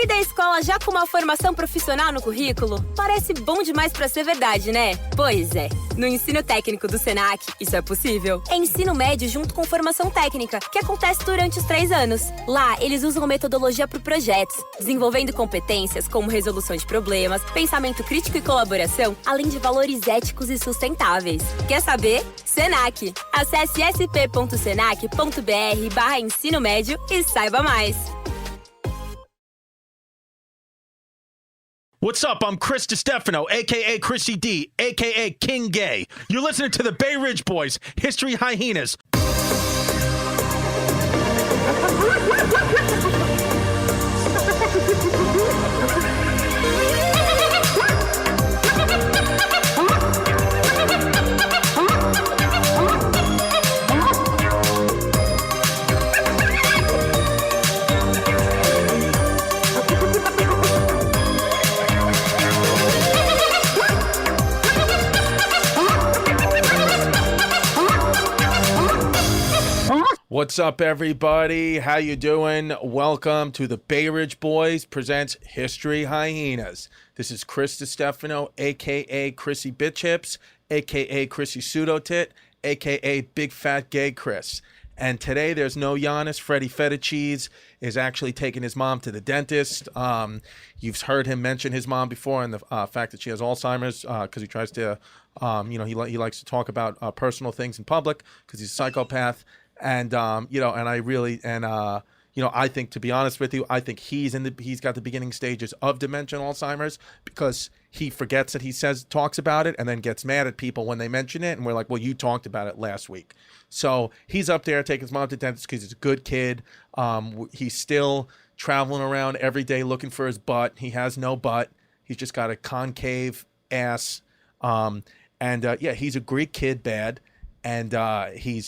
Sair da escola já com uma formação profissional no currículo? Parece bom demais pra ser verdade, né? Pois é. No ensino técnico do Senac, isso é possível. É ensino médio junto com formação técnica, que acontece durante os 3 anos. Lá, eles usam metodologia para projetos, desenvolvendo competências como resolução de problemas, pensamento crítico e colaboração, além de valores éticos e sustentáveis. Quer saber? Senac. Acesse sp.senac.br/ensino médio e saiba mais. What's up? I'm Chris DiStefano, a.k.a. Chrissy D, a.k.a. King Gay. You're listening to the Bay Ridge Boys, History Hyenas. What's up, everybody? How you doing? Welcome to the Bay Ridge Boys presents History Hyenas. This is Chris DiStefano, a.k.a. Chrissy Bitch Hips, a.k.a. Chrissy Pseudo-Tit, a.k.a. Big Fat Gay Chris. And today there's no Yannis. Freddie Feta Cheese is actually taking his mom to the dentist. You've heard him mention his mom before and the fact that she has Alzheimer's because he tries to, he likes to talk about personal things in public because he's a psychopath. And I think, to be honest with you, I think he's got the beginning stages of dementia and Alzheimer's because he forgets that he talks about it and then gets mad at people when they mention it. And we're like, well, you talked about it last week. So he's up there taking his mom to the dentist because he's a good kid. He's still traveling around every day looking for his butt. He has no butt. He's just got a concave ass. He's a Greek kid, bad. And he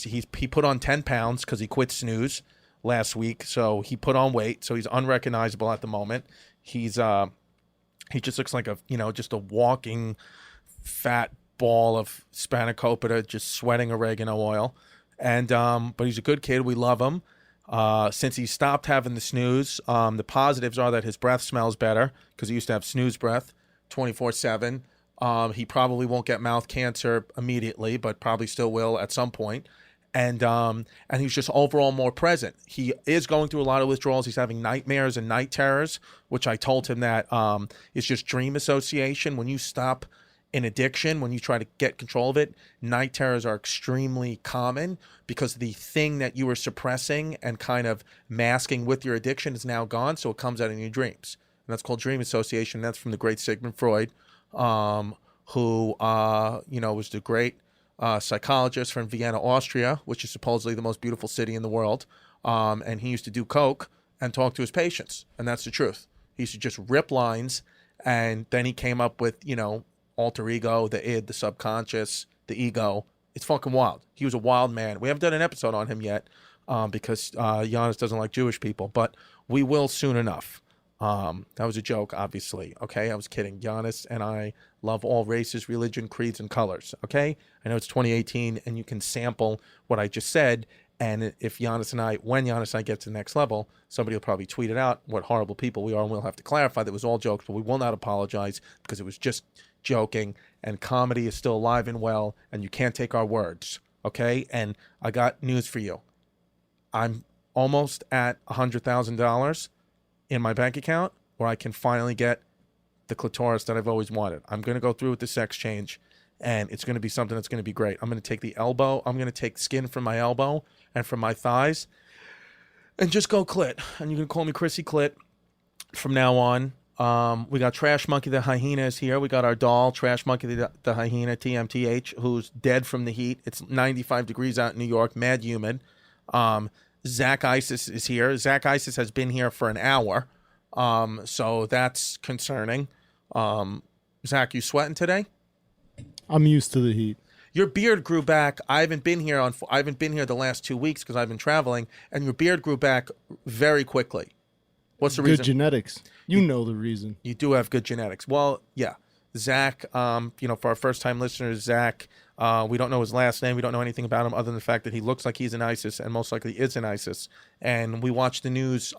put on 10 pounds because he quit snooze last week. So he put on weight. So he's unrecognizable at the moment. He just looks like just a walking fat ball of spanakopita, just sweating oregano oil. And but he's a good kid. We love him. Since he stopped having the snooze, the positives are that his breath smells better because he used to have snooze breath 24/7. He probably won't get mouth cancer immediately, but probably still will at some point. And he's just overall more present. He is going through a lot of withdrawals. He's having nightmares and night terrors, which I told him that it's just dream association. When you stop an addiction, when you try to get control of it, night terrors are extremely common because the thing that you were suppressing and kind of masking with your addiction is now gone, so it comes out in your dreams. And that's called dream association. That's from the great Sigmund Freud. Who was the great psychologist from Vienna, Austria, which is supposedly the most beautiful city in the world. And he used to do coke and talk to his patients. And that's the truth. He used to just rip lines. And then he came up with, alter ego, the id, the subconscious, the ego. It's fucking wild. He was a wild man. We haven't done an episode on him yet because Yannis doesn't like Jewish people, but we will soon enough. That was a joke, obviously. Okay, I was kidding. Yannis and I love all races, religion, creeds, and colors. Okay, I know it's 2018, and you can sample what I just said. And if when Yannis and I get to the next level, somebody will probably tweet it out what horrible people we are, and we'll have to clarify that it was all jokes, but we will not apologize because it was just joking. And comedy is still alive and well, and you can't take our words. Okay, and I got news for you. I'm almost at $100,000. In my bank account where I can finally get the clitoris that I've always wanted. I'm going to go through with the sex change and it's going to be something that's going to be great. I'm going to take the elbow. I'm going to take skin from my elbow and from my thighs and just go clit. And you can call me Chrissy Clit from now on. We got Trash Monkey the Hyena is here. We got our doll, Trash Monkey the Hyena, TMTH, who's dead from the heat. It's 95 degrees out in New York, mad humid. Zach Isis is here. Zach Isis has been here for an hour, so that's concerning. Zach, you sweating today? I'm used to the heat. Your beard grew back. I haven't been here the last 2 weeks because I've been traveling, and your beard grew back very quickly. What's the reason? Good genetics. You know the reason. You do have good genetics. Well, yeah. Zach, for our first-time listeners, Zach, we don't know his last name. We don't know anything about him other than the fact that he looks like he's in ISIS and most likely is in ISIS. And we watch the news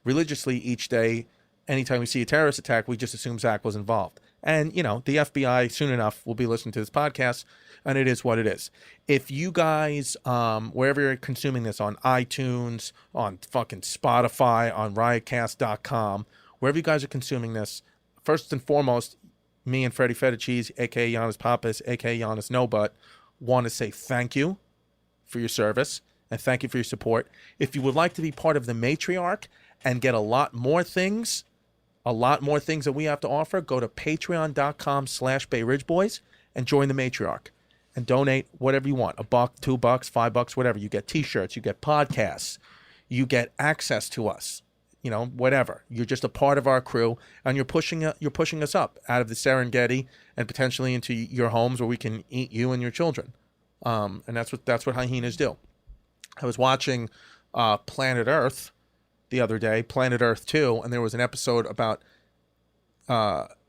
religiously each day anytime we see a terrorist attack, we just assume Zach was involved. And, the FBI soon enough will be listening to this podcast, and it is what it is. If you guys, wherever you're consuming this, on iTunes, on fucking Spotify, on riotcast.com, wherever you guys are consuming this, first and foremost, me and Freddie Feta Cheese, a.k.a. Yannis Pappas, a.k.a. Yannis No Butt, want to say thank you for your service and thank you for your support. If you would like to be part of the matriarch and get a lot more things that we have to offer, go to patreon.com/Bay Ridge Boys and join the matriarch and donate whatever you want, $1, $2, $5, whatever. You get t-shirts, you get podcasts, you get access to us, whatever. You're just a part of our crew, and you're pushing us up out of the Serengeti and potentially into your homes where we can eat you and your children. And that's what hyenas do. I was watching Planet Earth the other day, Planet Earth 2, and there was an episode about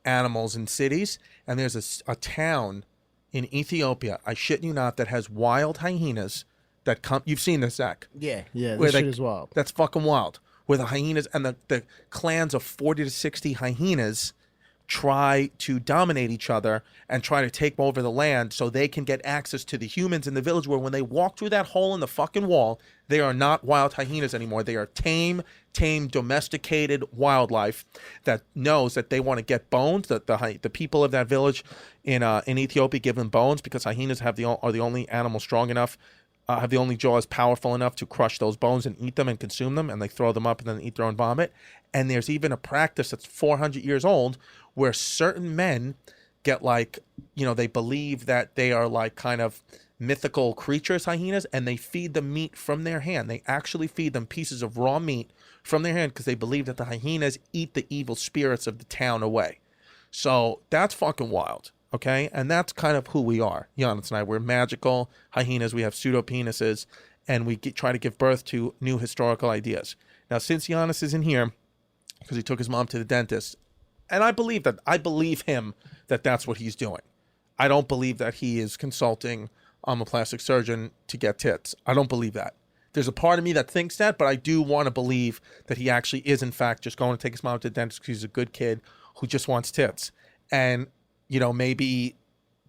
animals in cities, and there's a town in Ethiopia, I shit you not, that has wild hyenas that come. You've seen this, Zach? Yeah. Yeah, this shit is wild. That's fucking wild. Where the hyenas and the clans of 40 to 60 hyenas try to dominate each other and try to take over the land so they can get access to the humans in the village, where when they walk through that hole in the fucking wall, they are not wild hyenas anymore. They are tame, domesticated wildlife that knows that they want to get bones. That the people of that village in Ethiopia give them bones because hyenas are the only animal strong enough, have the only jaws powerful enough to crush those bones and eat them and consume them, and they throw them up and then eat their own vomit. And there's even a practice that's 400 years old where certain men get they believe that they are like kind of mythical creatures, hyenas, and they feed them meat from their hand. They actually feed them pieces of raw meat from their hand because they believe that the hyenas eat the evil spirits of the town away. So that's fucking wild. Okay, and that's kind of who we are, Yannis and I. We're magical hyenas. We have pseudo penises, and we try to give birth to new historical ideas. Now, since Yannis isn't here because he took his mom to the dentist, and I believe him that that's what he's doing. I don't believe that he is consulting a plastic surgeon to get tits. I don't believe that. There's a part of me that thinks that, but I do want to believe that he actually is, in fact, just going to take his mom to the dentist because he's a good kid who just wants tits. And maybe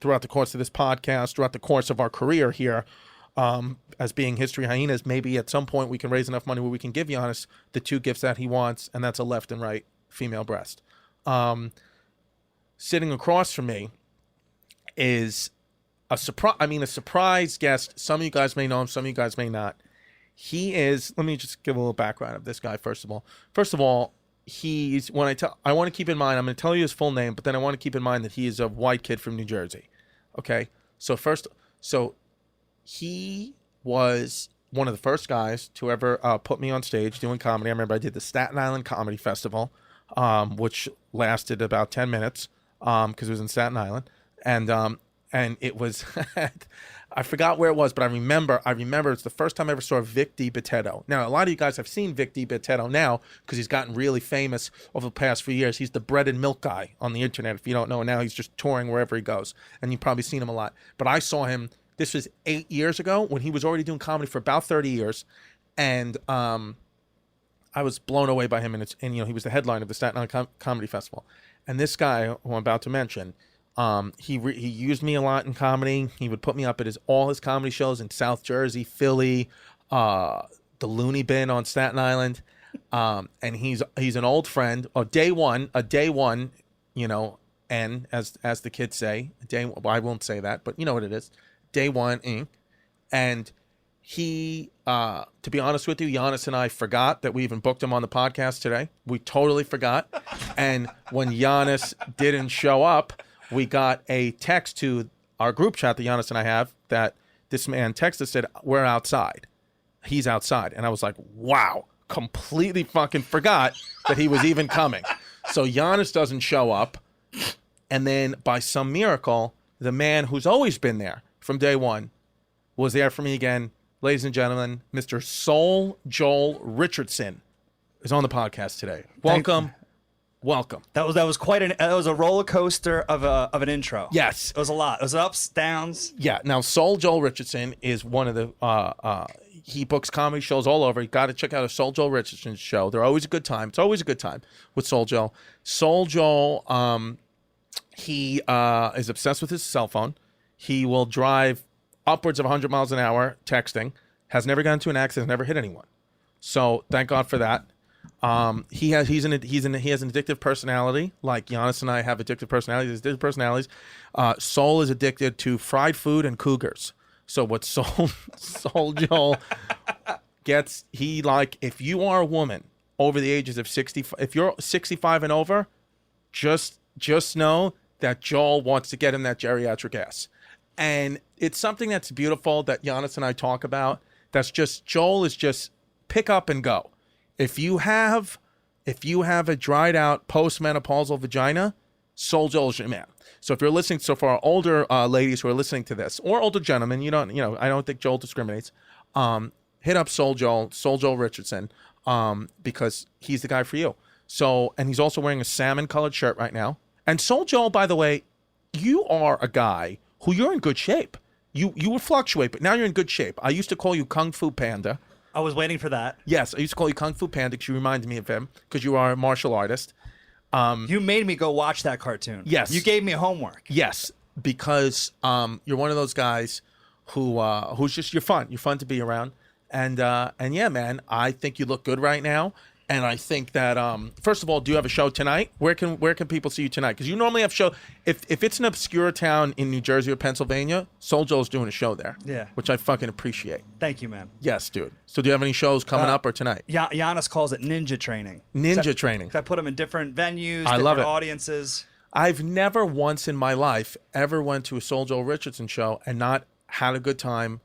throughout the course of this podcast, throughout the course of our career here, as being History Hyenas, maybe at some point we can raise enough money where we can give Yannis the two gifts that he wants, and that's a left and right female breast. Sitting across from me is a surprise guest. Some of you guys may know him, some of you guys may not. He is, let me just give a little background of this guy, first of all. I want to keep in mind, I'm going to tell you his full name, but then I want to keep in mind that he is a white kid from New Jersey. Okay. So he was one of the first guys to ever put me on stage doing comedy. I remember I did the Staten Island Comedy Festival, which lasted about 10 minutes, because it was in Staten Island. And it was, I forgot where it was, but I remember it's the first time I ever saw Vic DiBitetto. Now, a lot of you guys have seen Vic DiBitetto now because he's gotten really famous over the past few years. He's the bread and milk guy on the internet. If you don't know, now he's just touring wherever he goes, and you've probably seen him a lot. But I saw him, this was 8 years ago, when he was already doing comedy for about 30 years, and I was blown away by him, and he was the headline of the Staten Island Comedy Festival. And this guy, who I'm about to mention, he used me a lot in comedy. He would put me up at all his comedy shows in South Jersey, Philly, the Looney Bin on Staten Island, and he's an old friend. A day one, N as the kids say. I won't say that, but you know what it is. Day one, and he, to be honest with you, Yannis and I forgot that we even booked him on the podcast today. We totally forgot, and when Yannis didn't show up, we got a text to our group chat that Yannis and I have that this man texted, said, "We're outside. He's outside." And I was like, wow, completely fucking forgot that he was even coming. So Yannis doesn't show up. And then by some miracle, the man who's always been there from day one was there for me again. Ladies and gentlemen, Mr. Soul Joel Richardson is on the podcast today. Welcome. Welcome. That was quite a roller coaster of an intro. Yes. It was a lot. It was ups, downs. Yeah. Now, Soul Joel Richardson is one of the he books comedy shows all over. You got to check out a Soul Joel Richardson show. They're always a good time. It's always a good time with Soul Joel. Soul Joel, he is obsessed with his cell phone. He will drive upwards of 100 miles an hour texting. Has never gotten into an accident. Never hit anyone. So thank God for that. He has an addictive personality, like Yannis and I have addictive personalities. Addictive personalities. Soul is addicted to fried food and cougars. So what Soul Joel gets, if you are a woman over the ages of 60, if you're 65 and over, just know that Joel wants to get in that geriatric ass. And it's something that's beautiful that Yannis and I talk about. That's just, Joel is just pick up and go. If you have a dried out postmenopausal vagina, Soul Joel's your man. So if you're listening, so for our older ladies who are listening to this, or older gentlemen, I don't think Joel discriminates. Hit up Soul Joel Richardson, because he's the guy for you. So, and he's also wearing a salmon colored shirt right now. And Soul Joel, by the way, you are a guy who you're in good shape. You would fluctuate, but now you're in good shape. I used to call you Kung Fu Panda. I was waiting for that. Yes, I used to call you Kung Fu Panda because you reminded me of him, because you are a martial artist. You made me go watch that cartoon. Yes. You gave me homework. Yes, because you're one of those guys who's just, you're fun. You're fun to be around. And yeah, man, I think you look good right now. And I think that first of all, do you have a show tonight? Where can people see you tonight? Because you normally have show. If it's an obscure town in New Jersey or Pennsylvania, Soul Joel's doing a show there. Yeah, which I fucking appreciate. Thank you, man. Yes, dude. So do you have any shows coming up or tonight? Giannis calls it ninja training. Ninja training. I put them in different venues, I love it. audiences. I've never once in my life ever went to a Soul Joel Richardson show and not had a good time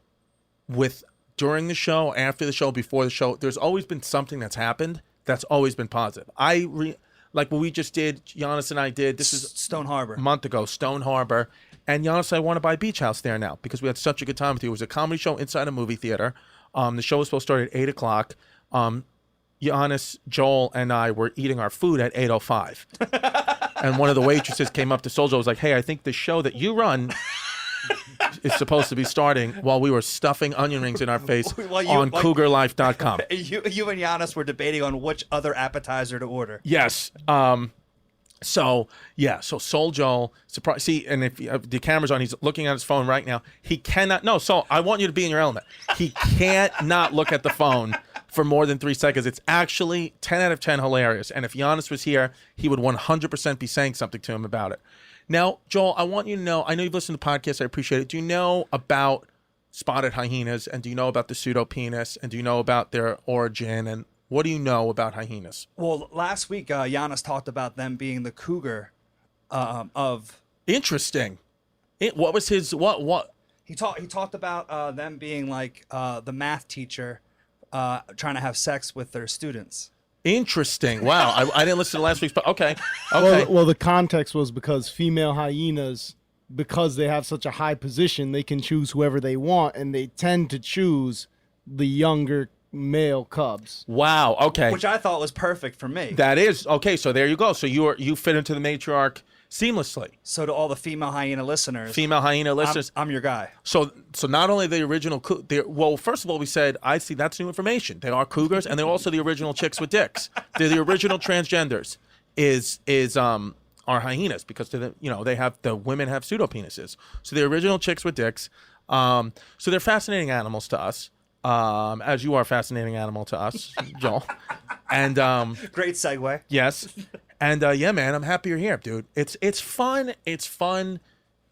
with during the show, after the show, before the show. There's always been something that's happened that's always been positive. Like what we just did, Yannis and I did. This is Stone Harbor. A month ago, Stone Harbor. And Yannis, I want to buy a beach house there now because we had such a good time with you. It was a comedy show inside a movie theater. The show was supposed to start at 8 o'clock. Yannis, Joel, and I were eating our food at 8:05. And one of the waitresses came up to Soul Joel, was like, hey, I think the show that you run is supposed to be starting, while we were stuffing onion rings in our face on cougarlife.com. You and Giannis were debating on which other appetizer to order. Yes. So Soul Joel, see, and if the camera's on, he's looking at his phone right now. He cannot, no, so I want you to be in your element. He can't not look at the phone for more than 3 seconds. It's actually 10 out of 10 hilarious. And if Yannis was here, he would 100% be saying something to him about it. Now, Joel, I want you to know, I know you've listened to podcasts, I appreciate it. Do you know about spotted hyenas, and do you know about the pseudopenis, and do you know about their origin, and what do you know about hyenas? Well, last week, Yannis talked about them being the cougar of... Interesting. What was his, what? He talked about them being like the math teacher trying to have sex with their students. Interesting. Wow. I didn't listen to last week's, but okay. Well, the context was because female hyenas, because they have such a high position, they can choose whoever they want, and they tend to choose the younger male cubs. Wow. Okay. Which I thought was perfect for me. That is okay. So there you go. So you fit into the matriarch seamlessly. So to all the female hyena listeners, I'm your guy. So not only the original, well, first of all, we said, I see that's new information. They are cougars, and they're also the original chicks with dicks. They're the original transgenders. Are hyenas, because they have, the women have pseudopenises. So the original chicks with dicks. So they're fascinating animals to us. As you are a fascinating animal to us, Joel. And great segue. Yes. And yeah, man, I'm happy you're here, dude. It's fun. It's fun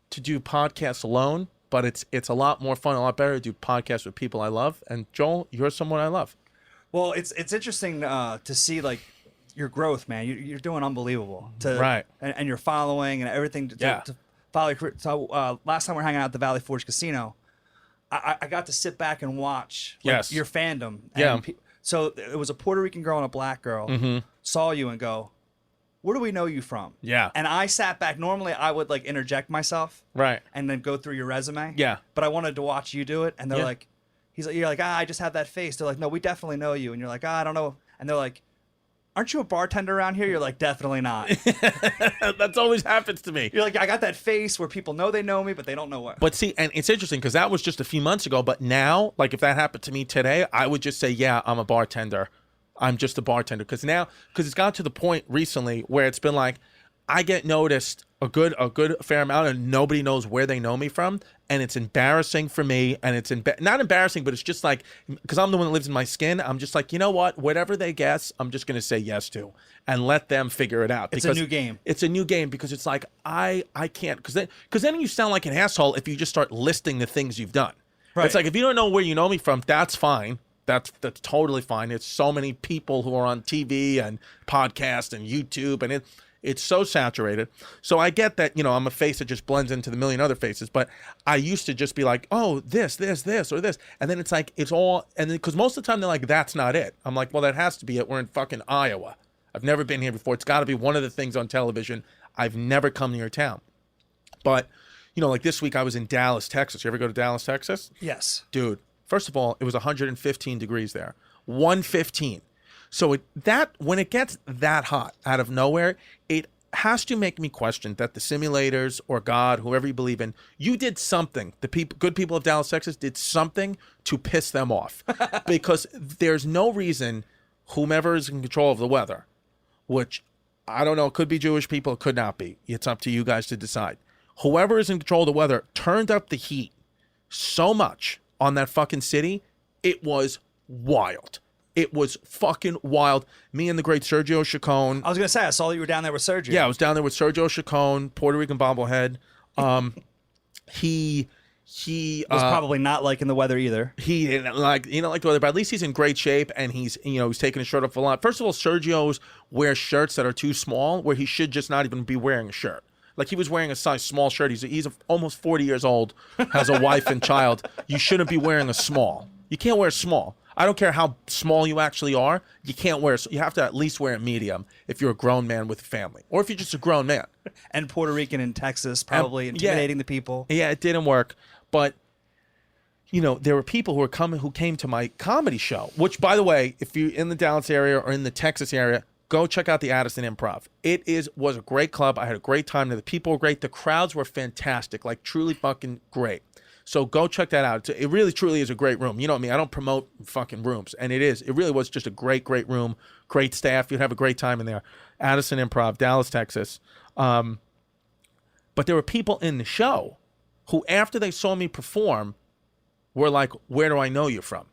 to do podcasts alone, but it's a lot more fun, a lot better to do podcasts with people I love. And Joel, you're someone I love. Well, it's interesting to see like your growth, man. You're doing unbelievable. Right. And you're following and everything to follow your career. So last time we were hanging out at the Valley Forge Casino, I got to sit back and watch your fandom. Yeah. So it was a Puerto Rican girl and a black girl saw you and go, where do we know you from? Yeah. And I sat back. Normally, I would like interject myself. Right. And then go through your resume. Yeah. But I wanted to watch you do it. And they're like, you're like, I just have that face. They're like, no, we definitely know you. And you're like, I don't know. And they're like, aren't you a bartender around here? You're like, definitely not. That's always happens to me. You're like, I got that face where people know they know me, but they don't know what. But see, and it's interesting because that was just a few months ago. But now, like if that happened to me today, I would just say, yeah, I'm a bartender. I'm just a bartender. Because it's got to the point recently where it's been like, I get noticed a good fair amount and nobody knows where they know me from. And it's embarrassing for me. And it's not embarrassing, but it's just like, because I'm the one that lives in my skin. I'm just like, you know what? Whatever they guess, I'm just going to say yes to and let them figure it out. It's a new game. It's a new game because it's like, I can't, because then you sound like an asshole if you just start listing the things you've done. Right. It's like, if you don't know where you know me from, that's fine. That's totally fine. It's so many people who are on TV and podcast and YouTube, and it's so saturated. So I get that, I'm a face that just blends into the million other faces, but I used to just be like, oh, this, or this. And then it's like, it's all, and then, because most of the time they're like, that's not it. I'm like, well, that has to be it. We're in fucking Iowa. I've never been here before. It's got to be one of the things on television. I've never come to your town. But, like this week I was in Dallas, Texas. You ever go to Dallas, Texas? Yes. Dude, first of all, it was 115 degrees there. 115. So when it gets that hot out of nowhere, it has to make me question that the simulators or God, whoever you believe in, you did something. The good people of Dallas, Texas did something to piss them off. Because there's no reason whomever is in control of the weather, which I don't know, it could be Jewish people, it could not be. It's up to you guys to decide. Whoever is in control of the weather turned up the heat so much on that fucking city, it was wild. It was fucking wild. Me and the great Sergio Chacon. I was going to say, I saw that you were down there with Sergio. Yeah, I was down there with Sergio Chacon, Puerto Rican bobblehead. He was probably not liking the weather either. He didn't like the weather, but at least he's in great shape and he's taking his shirt off a lot. First of all, Sergio's wears shirts that are too small where he should just not even be wearing a shirt. Like he was wearing a size small shirt. He's almost 40 years old, has a wife and child. You shouldn't be wearing a small. You can't wear small. I don't care how small you actually are. You can't wear. You have to at least wear a medium if you're a grown man with a family, or if you're just a grown man. And Puerto Rican in Texas, probably intimidating the people. Yeah, it didn't work. But there were people who came to my comedy show. Which, by the way, if you're in the Dallas area or in the Texas area, go check out the Addison Improv. It was a great club. I had a great time there. The people were great. The crowds were fantastic, like truly fucking great. So go check that out. It really, truly is a great room. You know what I mean? I don't promote fucking rooms. And it really was just a great, great room. Great staff. You'd have a great time in there. Addison Improv, Dallas, Texas. But there were people in the show who, after they saw me perform, were like, where do I know you from?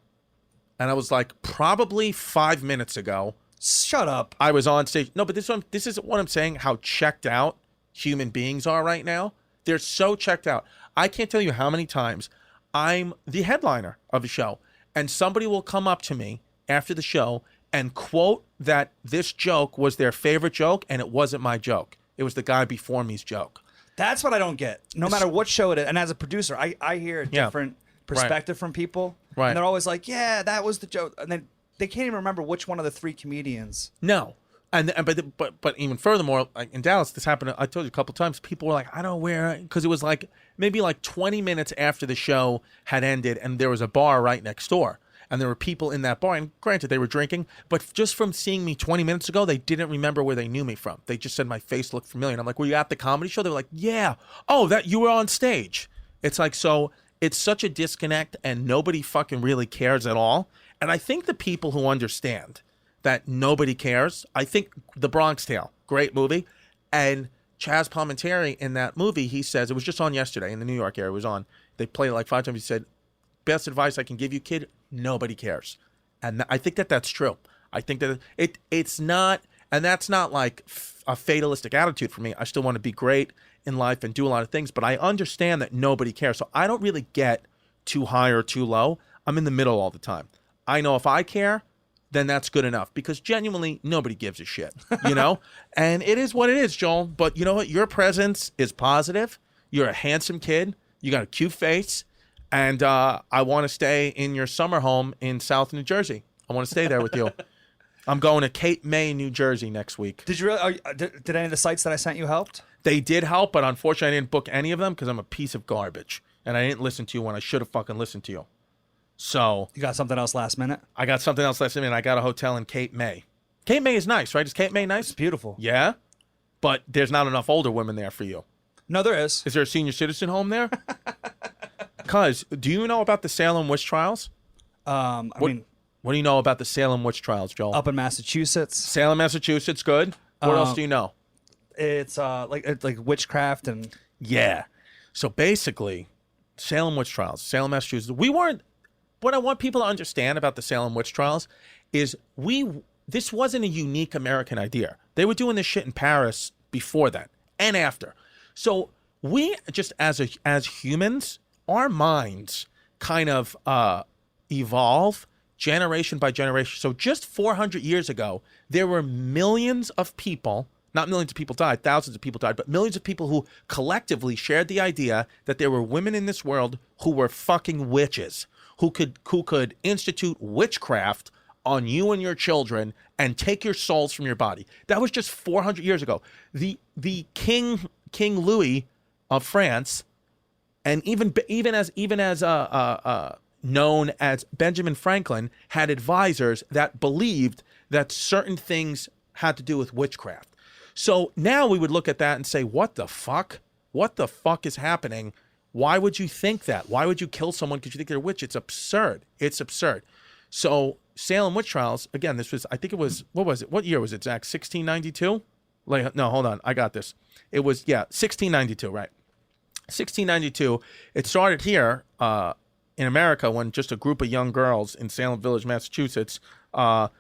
And I was like, probably 5 minutes ago. Shut up. I was on stage. No, but this is what I'm saying, how checked out human beings are right now. They're so checked out. I can't tell you how many times I'm the headliner of a show and somebody will come up to me after the show and quote that this joke was their favorite joke and it wasn't my joke. It was the guy before me's joke. That's what I don't get. No matter what show it is. And as a producer, I hear a different perspective from people. Right. And they're always like, yeah, that was the joke. And then they can't even remember which one of the three comedians. No. But even furthermore, like in Dallas, this happened. I told you a couple times. People were like, "I don't know where," because it was like maybe like 20 minutes after the show had ended, and there was a bar right next door, and there were people in that bar. And granted, they were drinking, but just from seeing me 20 minutes ago, they didn't remember where they knew me from. They just said my face looked familiar. And I'm like, "Were you at the comedy show?" They were like, "Yeah." "Oh, that you were on stage." It's like, so it's such a disconnect, and nobody fucking really cares at all. And I think the people who understand that nobody cares. I think The Bronx Tale, great movie. And Chaz Palminteri in that movie, he says, it was just on yesterday in the New York area, it was on. They played it like 5 times. He said, best advice I can give you, kid, nobody cares. And I think that that's true. I think that it's not, and that's not like a fatalistic attitude for me. I still want to be great in life and do a lot of things, but I understand that nobody cares. So I don't really get too high or too low. I'm in the middle all the time. I know if I care, then that's good enough, because genuinely nobody gives a shit, and it is what it is, Joel. But you know what? Your presence is positive. You're a handsome kid. You got a cute face, and I want to stay in your summer home in South New Jersey. I want to stay there with you. I'm going to Cape May, New Jersey next week. Did you really? Did any of the sites that I sent you helped? They did help, but unfortunately I didn't book any of them because I'm a piece of garbage, and I didn't listen to you when I should have fucking listened to you. So you got something else last minute? I got something else last minute. I got a hotel in Cape May. Cape May is nice, right? Is Cape May nice? It's beautiful. Yeah, but there's not enough older women there for you. No, there is. Is there a senior citizen home there? Because do you know about the Salem witch trials? I mean, What do you know about the Salem witch trials, Joel? up in Massachusetts, Salem, Massachusetts, good. What else do you know? it's like witchcraft and Yeah. So basically, Salem witch trials, Salem, Massachusetts. What I want people to understand about the Salem witch trials is this wasn't a unique American idea. They were doing this shit in Paris before that and after. So we just as humans, our minds kind of evolve generation by generation. So just 400 years ago, there were millions of people, not millions of people died, thousands of people died, but millions of people who collectively shared the idea that there were women in this world who were fucking witches, who could institute witchcraft on you and your children and take your souls from your body. That was just 400 years ago. The King Louis of France, and even as known as Benjamin Franklin, had advisors that believed that certain things had to do with witchcraft. So now we would look at that and say, what the fuck? What the fuck is happening? Why would you think that? Why would you kill someone because you think they're a witch? It's absurd. It's absurd. So Salem witch trials, again, this was, I think it was, what was it? What year was it, Zach? 1692? No, hold on. I got this. It was, 1692, right? 1692. It started here in America when just a group of young girls in Salem Village, Massachusetts, actually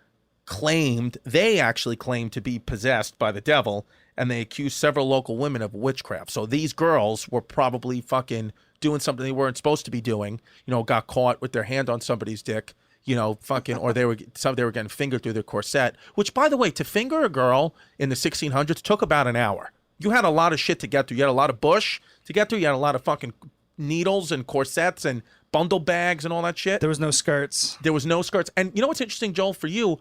claimed to be possessed by the devil, and they accused several local women of witchcraft. So these girls were probably fucking doing something they weren't supposed to be doing, got caught with their hand on somebody's dick, or they were getting fingered through their corset, which, by the way, to finger a girl in the 1600s took about an hour. You had a lot of shit to get through. You had a lot of bush to get through. You had a lot of fucking needles and corsets and bundle bags and all that shit. there was no skirts. There was no skirts. And you know what's interesting, Joel, for you,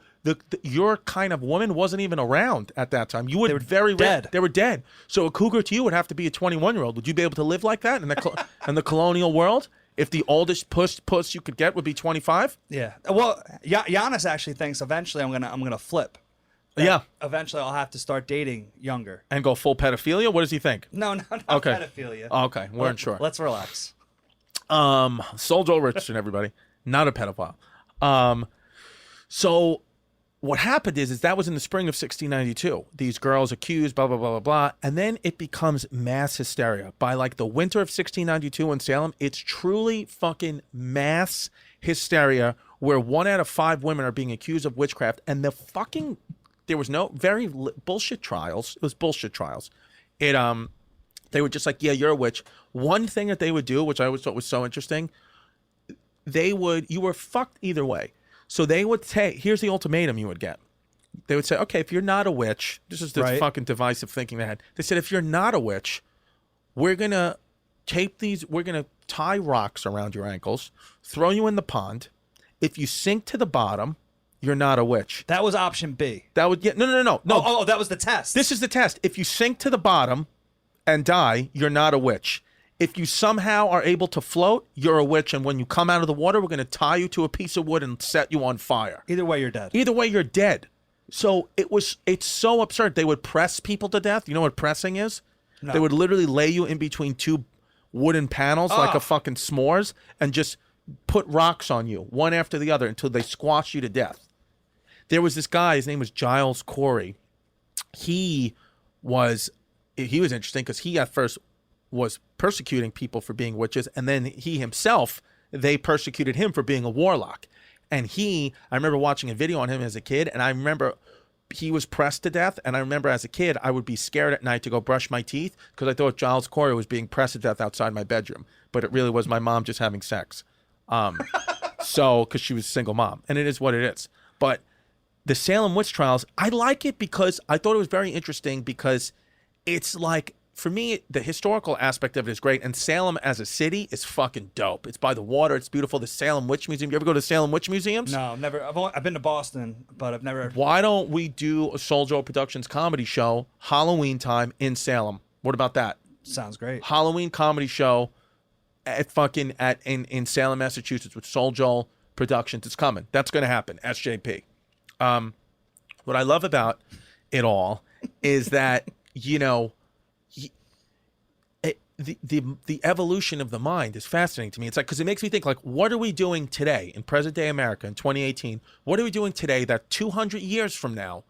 your kind of woman wasn't even around at that time. You would They were dead. They were dead. So a cougar to you would have to be a 21-year-old. Would you be able to live like that in the colonial world? If the oldest puss you could get would be 25? Yeah. Well, Yannis actually thinks eventually I'm gonna flip. That Yeah. Eventually I'll have to start dating younger. And go full pedophilia? What does he think? No, not Okay. pedophilia. Oh, okay, weren't sure. Let's relax. Soul Joel Richardson, everybody. Not a pedophile. So what happened is that was in the spring of 1692. These girls accused, blah, blah, blah, blah, blah. And then it becomes mass hysteria. By like the winter of 1692 in Salem, it's truly fucking mass hysteria where 1 out of 5 women are being accused of witchcraft. And there was no bullshit trials. It was bullshit trials. They were just like, yeah, you're a witch. One thing that they would do, which I always thought was so interesting, you were fucked either way. So they would say, here's the ultimatum you would get. They would say, okay, if you're not a witch, this is the Right. fucking divisive thinking they had. They said, if you're not a witch, we're going to tie rocks around your ankles, throw you in the pond. If you sink to the bottom, you're not a witch. That was option B. That would get, no. Oh, that was the test. This is the test. If you sink to the bottom and die, you're not a witch. If you somehow are able to float, you're a witch. And when you come out of the water, we're going to tie you to a piece of wood and set you on fire. Either way, you're dead. Either way, you're dead. So it's so absurd. They would press people to death. You know what pressing is? No. They would literally lay you in between 2 wooden panels like a fucking s'mores and just put rocks on you, one after the other, until they squash you to death. There was this guy, his name was Giles Corey. He was interesting because he at first was persecuting people for being witches, and then they persecuted him for being a warlock. And I remember watching a video on him as a kid, and I remember he was pressed to death, and I remember as a kid, I would be scared at night to go brush my teeth because I thought Giles Corey was being pressed to death outside my bedroom, but it really was my mom just having sex. Because she was a single mom, and it is what it is. But the Salem witch trials, I like it because I thought it was very interesting because it's like, for me, the historical aspect of it is great, and Salem as a city is fucking dope. It's by the water. It's beautiful. The Salem Witch Museum. You ever go to Salem Witch Museums? No, never. I've been to Boston, but I've never. Why don't we do a Soul Joe Productions comedy show Halloween time in Salem? What about that? Sounds great. Halloween comedy show in Salem, Massachusetts with Soul Joel Productions. It's coming. That's going to happen. SJP. what I love about it all is that, you know, the evolution of the mind is fascinating to me. It's like, because it makes me think, like, what are we doing today in present day America in 2018? What are we doing today that 200 years from now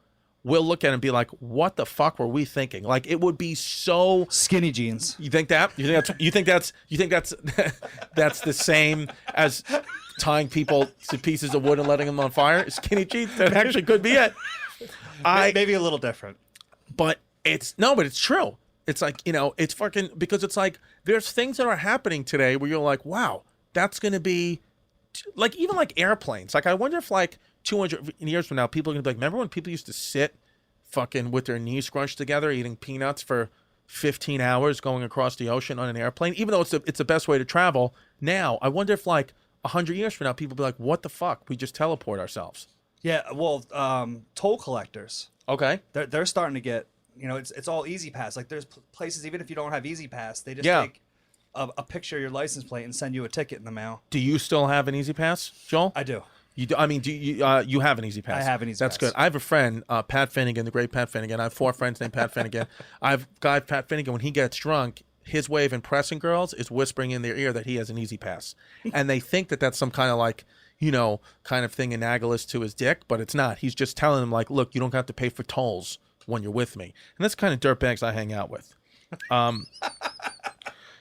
we'll look at it and be like, what the fuck were we thinking? Like, it would be so Skinny jeans. You think that? You think that's that's the same as tying people to pieces of wood and letting them on fire? Skinny jeans? That actually could be it. Maybe a little different. But it's true. It's like, you know, it's fucking, because it's like, there's things that are happening today where you're like, wow, that's going to be, like, even like airplanes. Like, I wonder if, like, 200 years from now, people are going to be like, remember when people used to sit fucking with their knees scrunched together, eating peanuts for 15 hours going across the ocean on an airplane? Even though it's the best way to travel, now, I wonder if, like, 100 years from now, people will be like, what the fuck? We just teleport ourselves. Yeah, well, toll collectors. Okay. They're starting to get, you know, it's all Easy Pass. Like, there's places, even if you don't have Easy Pass, they just take a picture of your license plate and send you a ticket in the mail. Do you still have an Easy Pass, Joel? I do. You do, I mean, do you have an Easy Pass? I have an Easy That's Pass. good. I have a friend, Pat Finnegan, the great Pat Finnegan. I have 4 friends named Pat Finnegan. Pat Finnegan, when he gets drunk, his way of impressing girls is whispering in their ear that he has an Easy Pass. And they think that that's some kind of, like, you know, kind of thing analogous to his dick, but it's not. He's just telling them, like, look, you don't have to pay for tolls when you're with me. And that's the kind of dirtbags I hang out with.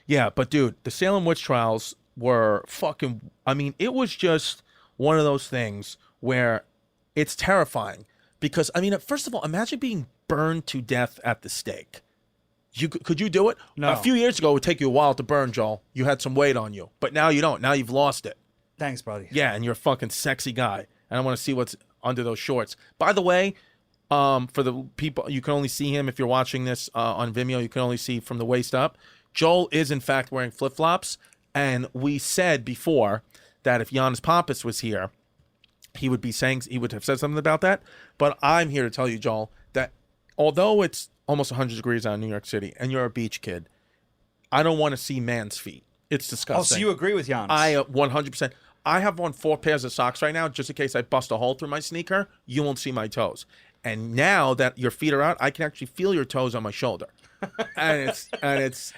Yeah, but dude, the Salem witch trials were fucking, I mean, it was just one of those things where it's terrifying because, I mean, first of all, imagine being burned to death at the stake. Could you do it? No. A few years ago, it would take you a while to burn, Joel. You had some weight on you, but now you don't. Now you've lost it. Thanks, buddy. Yeah, and you're a fucking sexy guy. And I want to see what's under those shorts. By the way, for the people, you can only see him if you're watching this on Vimeo. You can only see from the waist up. Joel is, in fact, wearing flip-flops. And we said before that if Yannis Pappas was here, he would have said something about that. But I'm here to tell you, Joel, that although it's almost 100 degrees out in New York City and you're a beach kid, I don't want to see man's feet. It's disgusting. Oh, so you agree with Yannis? I 100%. I have on 4 pairs of socks right now, just in case I bust a hole through my sneaker. You won't see my toes. And now that your feet are out, I can actually feel your toes on my shoulder. And it's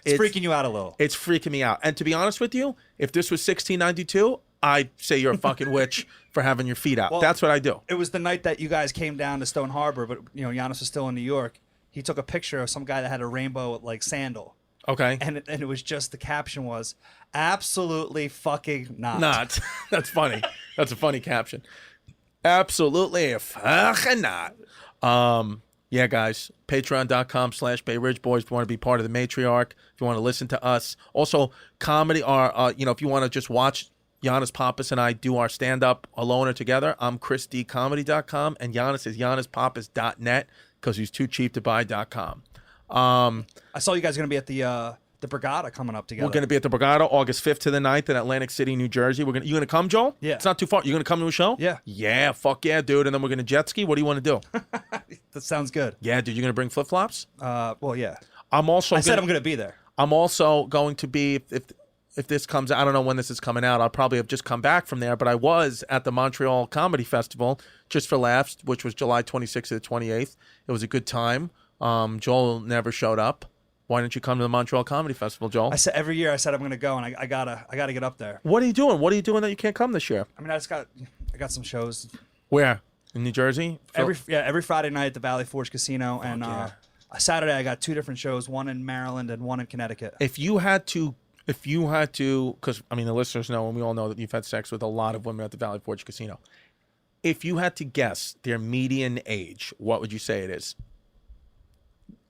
freaking you out a little. It's freaking me out. And to be honest with you, if this was 1692, I'd say you're a fucking witch for having your feet out. Well, that's what I do. It was the night that you guys came down to Stone Harbor, but you know Yannis was still in New York. He took a picture of some guy that had a rainbow like sandal. Okay. And it was just, the caption was, absolutely fucking not. Not. That's funny. That's a funny caption. Absolutely fucking not. Yeah, guys, patreon.com/Bay Ridge Boys if you want to be part of the matriarch, if you want to listen to us. Also, comedy, if you want to just watch Yannis Pappas and I do our stand-up alone or together, I'm ChrisDComedy.com, and Yannis is YannisPappas.net because he's too cheap to buy.com. I saw you guys are going to be at the Brigada coming up together. We're going to be at the Brigada August 5th to the 9th in Atlantic City, New Jersey. You going to come, Joel? Yeah. It's not too far. You going to come to a show? Yeah. Yeah, fuck yeah, dude. And then we're going to jet ski. What do you want to do? That sounds good. Yeah, dude, you going to bring flip-flops? Well, yeah. I said I'm going to be there. I'm also going to be, if this comes out, I don't know when this is coming out. I'll probably have just come back from there, but I was at the Montreal Comedy Festival, just for laughs, which was July 26th to the 28th. It was a good time. Joel never showed up. Why didn't you come to the Montreal Comedy Festival, Joel? I said every year I'm going to go, and I gotta get up there. What are you doing? What are you doing that you can't come this year? I mean, I got some shows. Where? In New Jersey? Every Friday night at the Valley Forge Casino, and Saturday I got 2 different shows, one in Maryland and one in Connecticut. If you had to, because I mean the listeners know, and we all know that you've had sex with a lot of women at the Valley Forge Casino. If you had to guess their median age, what would you say it is?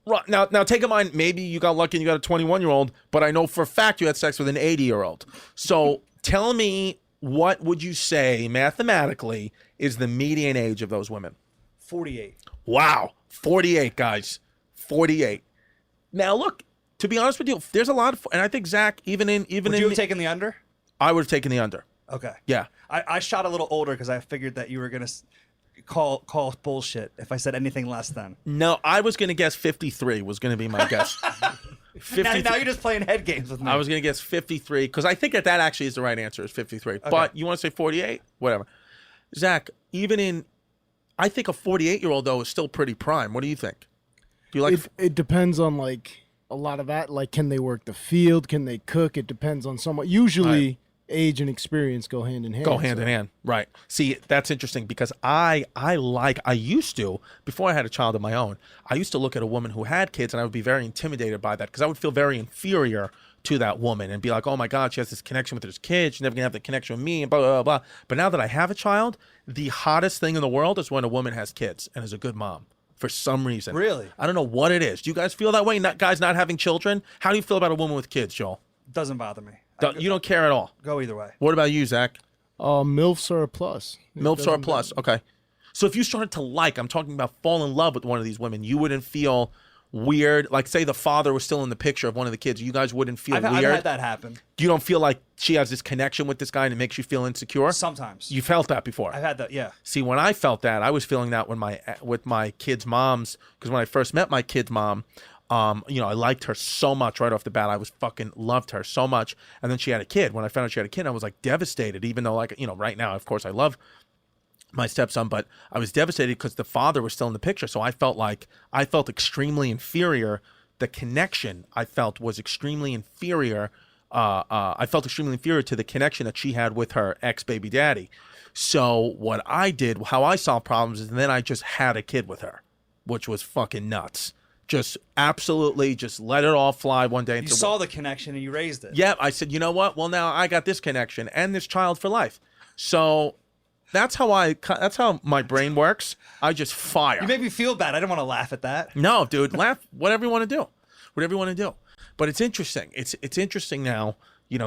Right, now take in mind, maybe you got lucky and you got a 21-year-old, but I know for a fact you had sex with an 80-year-old. So tell me, what would you say mathematically is the median age of those women? 48. Wow, 48, guys, 48. Now look, to be honest with you, there's a lot of, and I think Zach, would you have taken the under? I would have taken the under. Okay. Yeah. I shot a little older because I figured that you were gonna call bullshit if I said anything less than. No, I was gonna guess 53 was gonna be my guess. Now you're just playing head games with me. I was gonna guess 53 because I think that actually is the right answer, is 53. Okay. But you want to say 48? Whatever. Zach, even in I think a 48-year-old though is still pretty prime. What do you think? Do you like? It depends on like a lot of that. Like, can they work the field? Can they cook? It depends on someone. Usually, age and experience go hand in hand. Go hand in hand, right? See, that's interesting because I used to, before I had a child of my own, I used to look at a woman who had kids and I would be very intimidated by that because I would feel very inferior to that woman and be like, oh my God, she has this connection with her kids, she's never gonna have the connection with me, and blah blah blah. But now that I have a child, the hottest thing in the world is when a woman has kids and is a good mom. For some reason. Really? I don't know what it is. Do you guys feel that way? Guys not having children? How do you feel about a woman with kids, Joel? Doesn't bother me. You don't care at all? Go either way. What about you, Zach? MILFs are a plus. MILFs are a plus. Okay. So if you started to I'm talking about fall in love with one of these women, you wouldn't feel weird? Like, say the father was still in the picture of one of the kids. You guys wouldn't feel weird? I've had that happen. You don't feel like she has this connection with this guy and it makes you feel insecure? Sometimes. You felt that before? I've had that, yeah. See, when I felt that, I was feeling that with my kids' moms, because when I first met my kid's mom, I liked her so much right off the bat. I was fucking loved her so much. And then she had a kid. When I found out she had a kid, I was like devastated, even though right now, of course, I love my stepson, but I was devastated because the father was still in the picture. So I felt extremely inferior. The connection I felt was extremely inferior. I felt extremely inferior to the connection that she had with her ex-baby daddy. So what I did, how I solved problems, is then I just had a kid with her, which was fucking nuts. Just absolutely just let it all fly one day. You saw the connection and you raised it. Yeah, I said, you know what? Well, now I got this connection and this child for life. So that's how my brain works. I just fire. You make me feel bad. I didn't want to laugh at that. No, dude, laugh. Whatever you want to do. Whatever you want to do. But it's interesting. It's interesting now,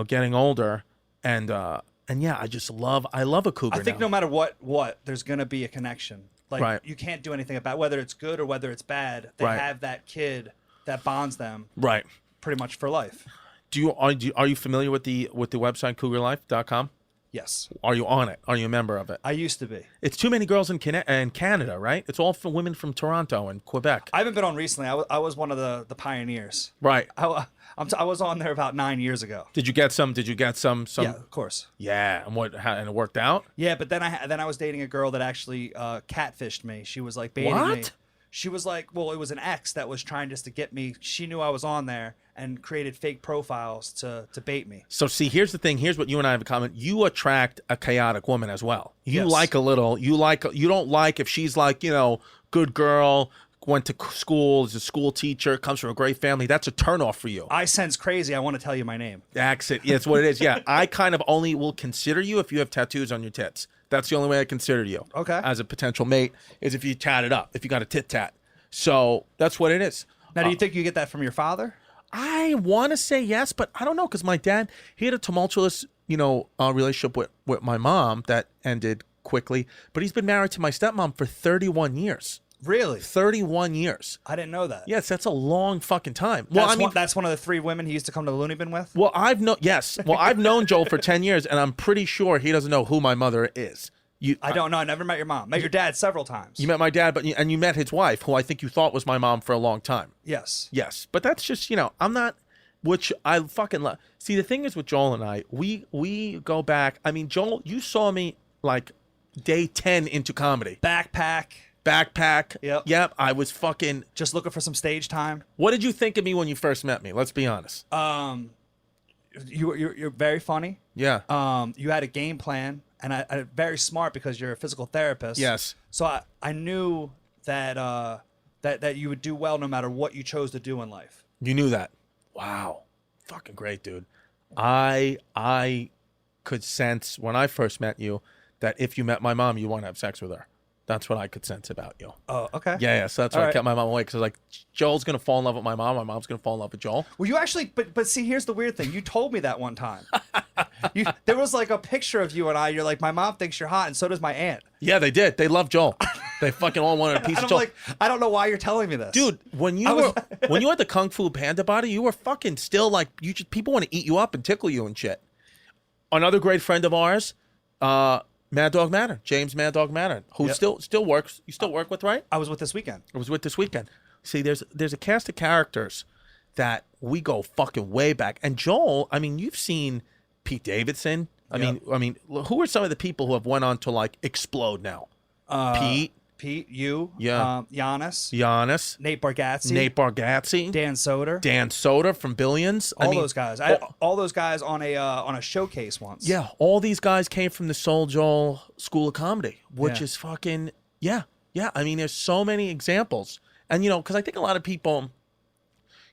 getting older and yeah, I love a cougar. I think now. no matter what, there's gonna be a connection. Like, right. You can't do anything about whether it's good or whether it's bad. They right. have that kid that bonds them. Right. Pretty much for life. Are you familiar with the website cougarlife.com? Yes. Are you on it? Are you a member of it? I used to be. It's too many girls in Canada, right? It's all for women from Toronto and Quebec. I haven't been on recently. I was one of the pioneers. Right. I was on there about 9 years ago. Did you get some? Yeah, of course. Yeah, and it worked out. Yeah, but then I was dating a girl that actually catfished me. She was like baiting me. She was like, well, it was an ex that was trying just to get me. She knew I was on there and created fake profiles to bait me. So see, here's the thing. Here's what you and I have in common. You attract a chaotic woman as well. You Yes. like a little. You don't like if she's like, good girl, went to school, is a school teacher, comes from a great family. That's a turnoff for you. I sense crazy. I want to tell you my name. That's it. Yeah, that's what it is. Yeah, I kind of only will consider you if you have tattoos on your tits. That's the only way I consider you. Okay. As a potential mate is if you tat it up, if you got a tit tat. So that's what it is. Now, do you think you get that from your father? I want to say yes, but I don't know because my dad, he had a tumultuous, relationship with my mom that ended quickly. But he's been married to my stepmom for 31 years. Really? 31 years. I didn't know that. Yes, that's a long fucking time. Well, that's one of the 3 women he used to come to the Looney Bin with? Well, I've known Joel for 10 years, and I'm pretty sure he doesn't know who my mother is. I don't know. I never met your mom. Met your dad several times. You met my dad, and you met his wife, who I think you thought was my mom for a long time. Yes. Yes, but that's just I'm not, which I fucking love. See, the thing is with Joel and I, we go back. I mean, Joel, you saw me like day 10 into comedy. Backpack. Yep. I was fucking just looking for some stage time. What did you think of me when you first met me? Let's be honest. You're very funny. Yeah. You had a game plan. And I very smart because you're a physical therapist. Yes. So I knew that that you would do well no matter what you chose to do in life. You knew that. Wow. Fucking great, dude. I could sense when I first met you that if you met my mom, you want to have sex with her. That's what I could sense about you. Oh, okay. Yeah. So that's why I kept my mom away because I was like, Joel's gonna fall in love with my mom. My mom's gonna fall in love with Joel. Well, you actually, but see, here's the weird thing. You told me that one time. There was like a picture of you and I. You're like, my mom thinks you're hot, and so does my aunt. Yeah, they did. They love Joel. They fucking all wanted a piece of Joel. Like, I don't know why you're telling me this, dude. When you had the Kung Fu Panda body, you were fucking still like people want to eat you up and tickle you and shit. Another great friend of ours, Mad Dog Manor, James Mad Dog Manor, who still works. You still work with, right? I was with this weekend. See, there's a cast of characters that we go fucking way back. And Joel, I mean, you've seen Pete Davidson. I mean, who are some of the people who have went on to like explode now? Pete, Pete, you, Yeah. Yannis, Nate Bargatze, Dan Soder from Billions. Those guys. All those guys on a showcase once. Yeah, all these guys came from the Soul Joel School of Comedy, which is fucking yeah. I mean, there's so many examples, and because I think a lot of people,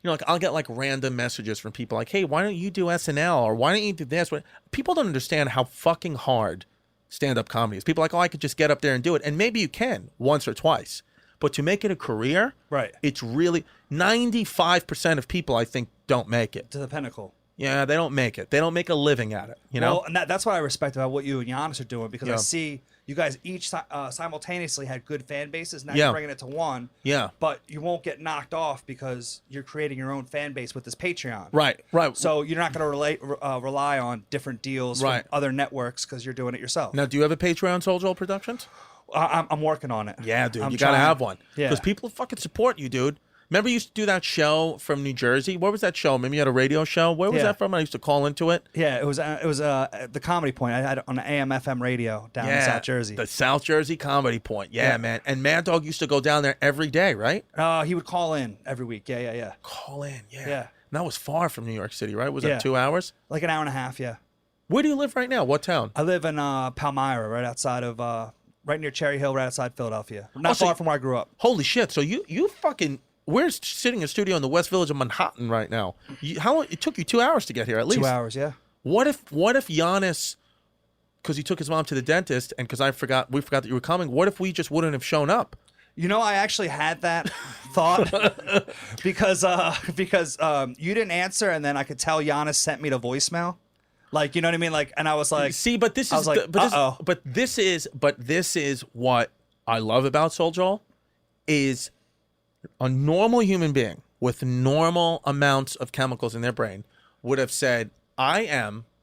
like I'll get like random messages from people like, "Hey, why don't you do SNL or why don't you do this?" People don't understand how fucking hard stand-up comedy is. People are like, "Oh, I could just get up there and do it," and maybe you can once or twice, but to make it a career, right? It's really 95% of people I think don't make it to the pinnacle. Yeah, they don't make it. They don't make a living at it. Well, and that's what I respect about what you and Yannis are doing, because I see you guys each simultaneously had good fan bases. Now you're bringing it to one. Yeah. But you won't get knocked off because you're creating your own fan base with this Patreon. Right. So you're not going to rely on different deals from other networks because you're doing it yourself. Now, do you have a Patreon, Soul Joel Productions? I'm working on it. Yeah, dude. You got to have one. Yeah. Because people fucking support you, dude. Remember you used to do that show from New Jersey? What was that show? Maybe you had a radio show? Where was that from? I used to call into it. Yeah, it was the Comedy Point. I had it on the AM/FM radio down in South Jersey. The South Jersey Comedy Point. Yeah, man. And Mad Dog used to go down there every day, right? He would call in every week. Yeah. Call in, yeah. Yeah. And that was far from New York City, right? Was that 2 hours? Like an hour and a half, yeah. Where do you live right now? What town? I live in Palmyra, right outside of, right near Cherry Hill, right outside Philadelphia. Not far from where I grew up. Holy shit. So you fucking... We're sitting in a studio in the West Village of Manhattan right now. How long? It took you 2 hours to get here, at least. 2 hours, yeah. What if Yannis, because he took his mom to the dentist, and because we forgot that you were coming, what if we just wouldn't have shown up? I actually had that thought because you didn't answer, and then I could tell Yannis sent me the voicemail. Like, you know what I mean? Like, and I was like, see, but this is, but this is what I love about Soul Joel is. A normal human being with normal amounts of chemicals in their brain would have said,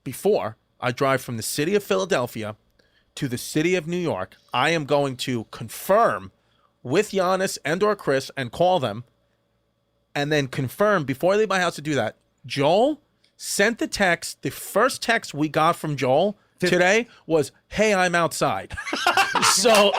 before I drive from the city of Philadelphia to the city of New York, I am going to confirm with Yannis and or Chris and call them and then confirm before I leave my house to do that. Joel sent the text. The first text we got from Joel today was, "Hey, I'm outside." so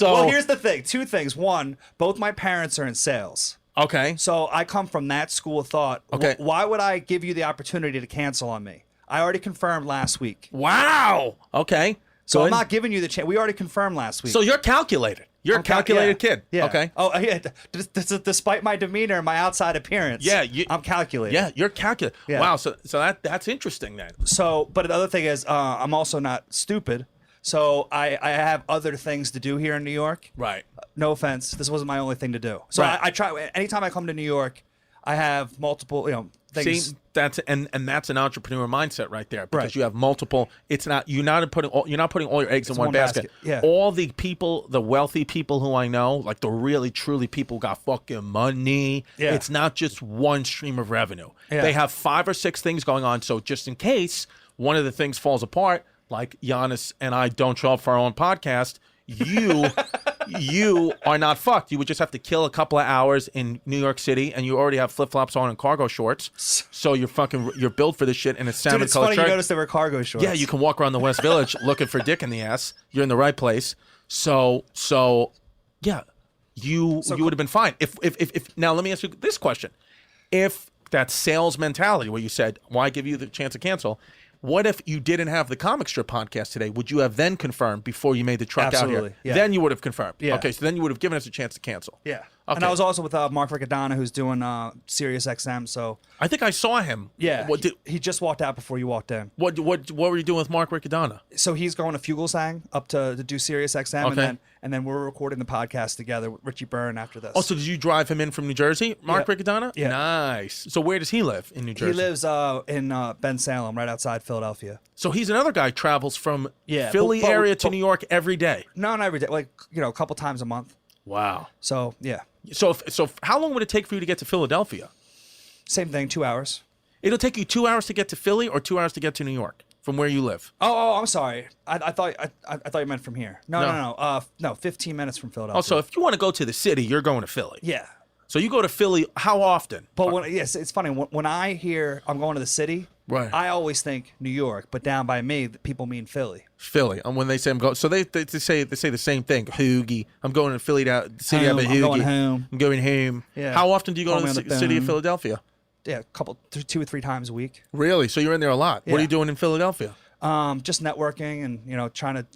well, here's the thing. Two things. One, both my parents are in sales. Okay. So I come from that school of thought. Okay. Why would I give you the opportunity to cancel on me? I already confirmed last week. Wow. Okay. So I'm not giving you the chance. We already confirmed last week. So you're calculated. You're a calculated kid. Yeah. Okay. Oh, yeah. Despite my demeanor and my outside appearance. Yeah. I'm calculated. Yeah. You're calculated. Yeah. Wow. So that's interesting then. So, but the other thing is, I'm also not stupid. So I have other things to do here in New York. Right. No offense. This wasn't my only thing to do. So I try. Anytime I come to New York, I have multiple, things. See, that's an entrepreneur mindset right there, because you have multiple. It's not you're not putting all your eggs in one basket. Yeah. All the people, the wealthy people who I know, like the really truly people who got fucking money. Yeah. It's not just one stream of revenue. Yeah. They have 5 or 6 things going on. So just in case one of the things falls apart, like Yannis and I don't show up for our own podcast, you are not fucked. You would just have to kill a couple of hours in New York City, and you already have flip-flops on and cargo shorts. So you're built for this shit in a salmon Dude, it's colored funny shirt. you noticed there were cargo shorts. Yeah, you can walk around the West Village looking for dick in the ass. You're in the right place. So yeah, you would have been fine. If now let me ask you this question. If that sales mentality where you said, why give you the chance to cancel? What if you didn't have the Comic Strip podcast today? Would you have then confirmed before you made the truck out here? Yeah. Then you would have confirmed. Yeah. Okay, so then you would have given us a chance to cancel. Yeah. Okay. And I was also with Mark Riccadonna, who's doing Sirius XM. So I think I saw him. yeah, he just walked out before you walked in. What were you doing with Mark Riccadonna? So he's going to Fugelsang up to do Sirius XM, Okay. and then we're recording the podcast together with Richie Byrne after this. Oh, so did you drive him in from New Jersey, Mark Riccadonna? Yeah. Nice. So where does he live in New Jersey? He lives in Ben Salem, right outside Philadelphia. So he's another guy travels from Yeah, Philly but- area to but- New York every day. No, not every day. Like, a couple times a month. Wow. So yeah, So how long would it take for you to get to Philadelphia? same thing. 2 hours. It'll take you 2 hours to get to Philly or 2 hours to get to New York from where you live. Oh, I'm sorry. I thought you meant from here. No. 15 minutes from Philadelphia. Also, if you want to go to the city, you're going to Philly. yeah. So you go to Philly how often? But yes, it's funny when I hear I'm going to the city, Right. I always think New York, but down by me, people mean Philly. Philly. And when they say I'm going, so they say the same thing. Hoogie. I'm going to Philly. City of a Home. hoogie. I'm going home. I'm going home. Yeah. How often do you go Call to me the on the city of phone. Philadelphia? Yeah, 2 or 3 times a week. Really? So you're in there a lot. What are Yeah. you doing in Philadelphia? Just networking and trying to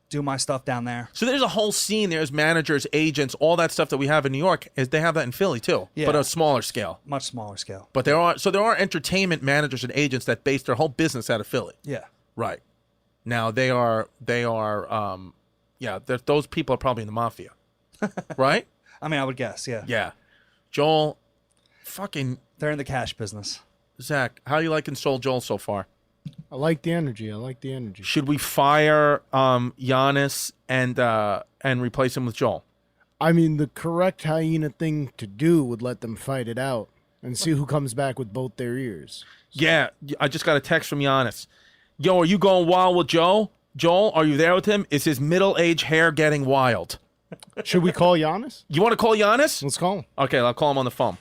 do my stuff down there. So there's a whole scene. There's managers, agents, all that stuff that we have in New York. They have that in Philly too, Yeah. but on a smaller scale. Much smaller scale. But there are entertainment managers and agents that base their whole business out of Philly. Yeah. Right. Now those people are probably in the mafia. Right? I mean, I would guess. Yeah. Yeah. Joel, fucking They're in the cash business. Zach, how you liking Soul Joel so far? I like the energy. Should we fire Yannis and replace him with Joel? I mean, the correct hyena thing to do would let them fight it out and see who comes back with both their ears. Yeah, I just got a text from Yannis. Yo, are you going wild with Joel? Joel, are you there with him? Is his middle-aged hair getting wild? Should we call Giannis? You want to call Yannis? Let's call him. Okay, I'll call him on the phone.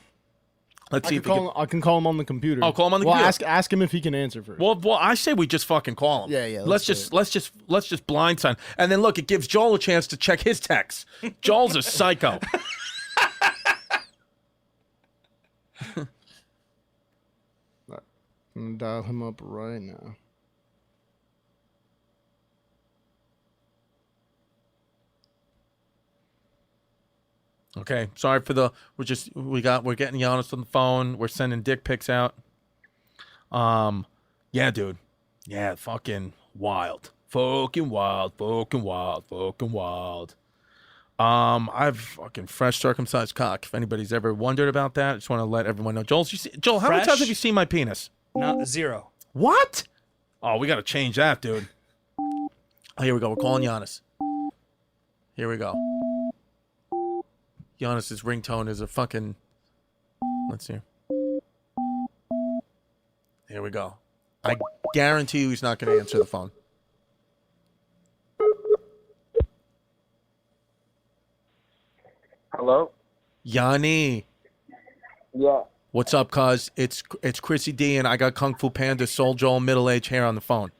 Let's see if he can... I can call him on the computer. I'll call him on the well, computer. Ask him if he can answer first. Well, I say we just fucking call him. Yeah. Let's just blindside, and then look, it gives Joel a chance to check his texts. Joel's a psycho. I'm gonna dial him up right now. Okay, sorry for the we're getting Giannis on the phone. We're sending dick pics out. Yeah, dude. Yeah, fucking wild. Fucking wild. I've fucking fresh circumcised cock. If anybody's ever wondered about that, I just want to let everyone know. Joel, how many Fresh? times have you seen my penis? Not 0. What? Oh, we got to change that, dude. Oh, here we go. We're calling Yannis. Here we go. Giannis's ringtone is a fucking... Let's see. Here we go. I guarantee you he's not going to answer the phone. Hello? Yanni. Yeah. What's up, cuz? It's Chrissy D, and I got Kung Fu Panda, Soul Joel, middle-aged hair on the phone.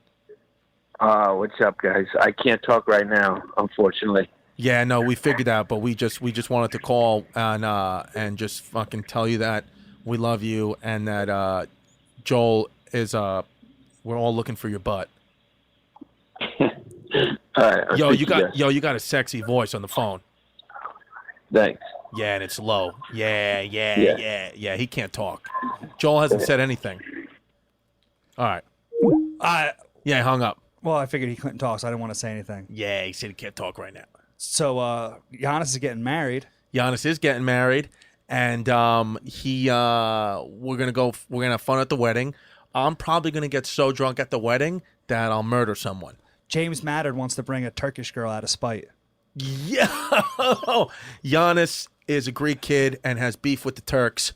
What's up, guys? I can't talk right now, unfortunately. Yeah, no, we figured that, but we just wanted to call and just fucking tell you that we love you and that Joel is we're all looking for your butt. All right. Yo, you got a sexy voice on the phone. Thanks. Yeah, and it's low. Yeah. He can't talk. Joel hasn't said anything. All right. Yeah, he hung up. Well, I figured he couldn't talk, so I didn't want to say anything. Yeah, he said he can't talk right now. So, Giannis is getting married. Yannis is getting married, and we're gonna have fun at the wedding. I'm probably gonna get so drunk at the wedding that I'll murder someone. James Matterd wants to bring a Turkish girl out of spite. Yeah, Yannis is a Greek kid and has beef with the Turks.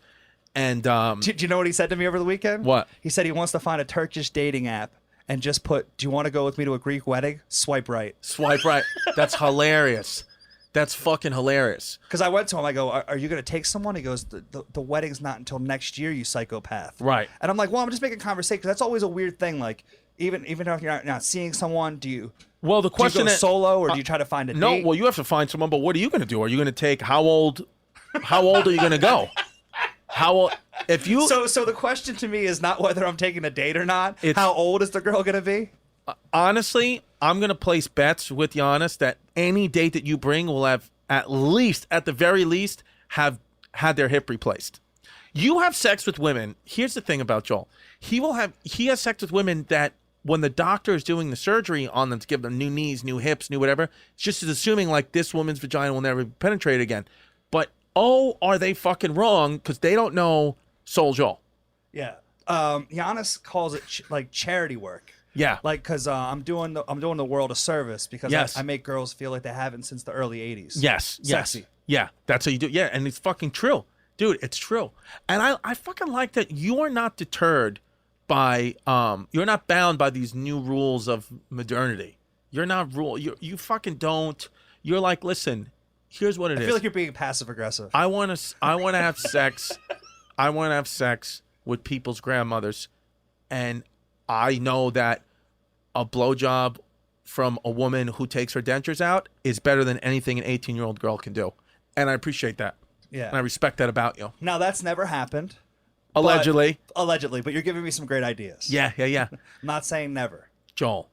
And Do you know what he said to me over the weekend? What? He said he wants to find a Turkish dating app and just put, "Do you want to go with me to a Greek wedding? Swipe right." Swipe right. That's hilarious. That's fucking hilarious. Because I went to him, I go, "Are you going to take someone?" He goes, the wedding's not until next year, you psychopath. Right. And I'm like, well, I'm just making conversation, because that's always a weird thing. Like, even if you're not seeing someone, do you question go is, solo, or do you try to find a no, date? well, you have to find someone, but what are you going to do? Are you going to take how old are you going to go? How old? If you So the question to me is not whether I'm taking a date or not. It's- How old is the girl going to be? honestly, I'm going to place bets with Giannis that any date that you bring will have at the very least, have had their hip replaced. You have sex with women. Here's the thing about Joel. He has sex with women that when the doctor is doing the surgery on them to give them new knees, new hips, new whatever, it's just assuming like this woman's vagina will never be penetrated again. But are they fucking wrong because they don't know Soul Joel? Yeah. Giannis calls it like charity work. Yeah. Like, because I'm doing the world a service because Yes. I make girls feel like they haven't since the early 80s. Yes. Sexy. Yeah. That's how you do it. Yeah. And it's fucking true. Dude, it's true. And I fucking like that you are not deterred by, you're not bound by these new rules of modernity. You're not you fucking don't. You're like, listen, here's what it is. I feel like you're being passive aggressive. I want to have sex. I want to have sex with people's grandmothers. and I know that a blowjob from a woman who takes her dentures out is better than anything an 18-year-old girl can do. And I appreciate that. Yeah. And I respect that about you. Now, that's never happened. Allegedly. But you're giving me some great ideas. Yeah. I'm not saying never. Joel.